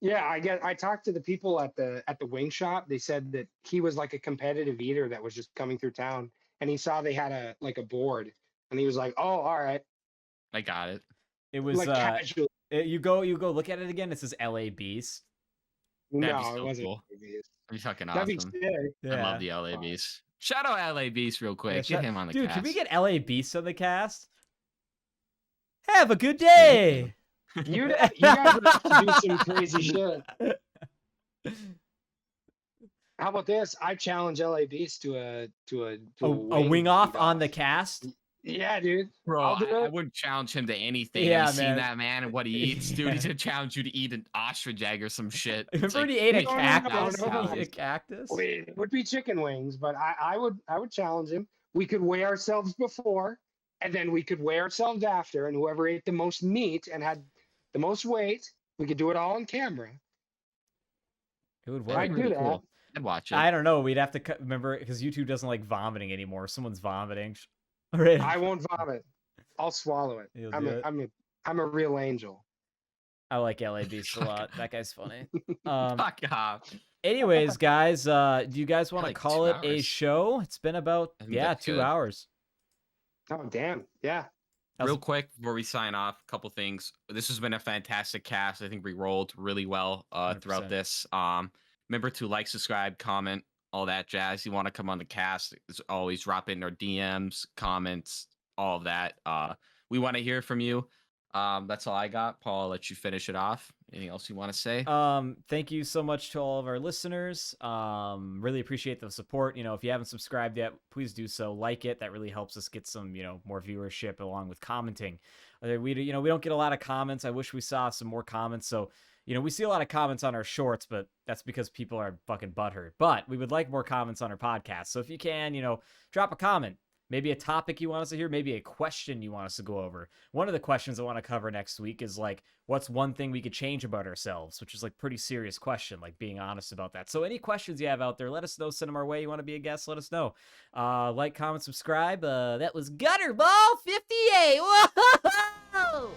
Yeah, I talked to the people at the wing shop. They said that he was like a competitive eater that was just coming through town, and he saw they had a board, and he was like, "Oh, all right." I got it. It was Like casual. you go look at it again. It says LA Beast. That'd No, be so it wasn't. cool. That'd be fucking That'd be awesome. sick. I love the LA Beast. Shout out LA Beast real quick. Yeah, Get him on the dude, cast. can we get LA Beast on the cast? Have a good day. You guys would have to do some crazy shit. How about this? I challenge LA Beast to a wing off eat on the cast. Yeah, dude. Bro, I'll do I it. wouldn't challenge him to anything. Yeah, Have you man. seen that man and what he eats, dude? Yeah. He's gonna challenge you to eat an ostrich egg or some shit. Remember It's like, he ate a wait, no, no, cactus? no, no. He ate a cactus? Wait, it would be chicken wings, but I would challenge him. We could weigh ourselves before, and then we could weigh ourselves after, and whoever ate the most meat and had the most weight, we could do it all on camera. It would that'd work. I'd be do pretty that. cool. I'd watch it. I don't know. We'd have to remember because YouTube doesn't like vomiting anymore. Someone's vomiting. Right. I won't vomit. I'll swallow it. You'll I'm do I'm a real angel. I like LA Beast a lot. That guy's funny. Fuck off. Anyways, guys, do you guys want to Like call 2 it a hours. show? It's been about I think that's 2 good. hours. Oh damn. Yeah. How's Real it- quick before we sign off, a couple things. This has been a fantastic cast. I think we rolled really well 100%. throughout this. Remember to like, subscribe, comment, all that jazz. You want to come on the cast, as always, drop in our DMs, comments, all of that. We want to hear from you. That's all I got. Paul, I'll let you finish it off. Anything else you want to say? Thank you so much to all of our listeners. Really appreciate the support. If you haven't subscribed yet, please do so. Like it. That really helps us get some, more viewership along with commenting. We don't get a lot of comments. I wish we saw some more comments. So, we see a lot of comments on our shorts, but that's because people are fucking butthurt. But we would like more comments on our podcast. So if you can, drop a comment. Maybe a topic you want us to hear, maybe a question you want us to go over. One of the questions I want to cover next week is like, what's one thing we could change about ourselves? Which is like pretty serious question, like being honest about that. So any questions you have out there, let us know, send them our way. You want to be a guest, let us know. Like, comment, subscribe. That was Gutterball 58. Whoa!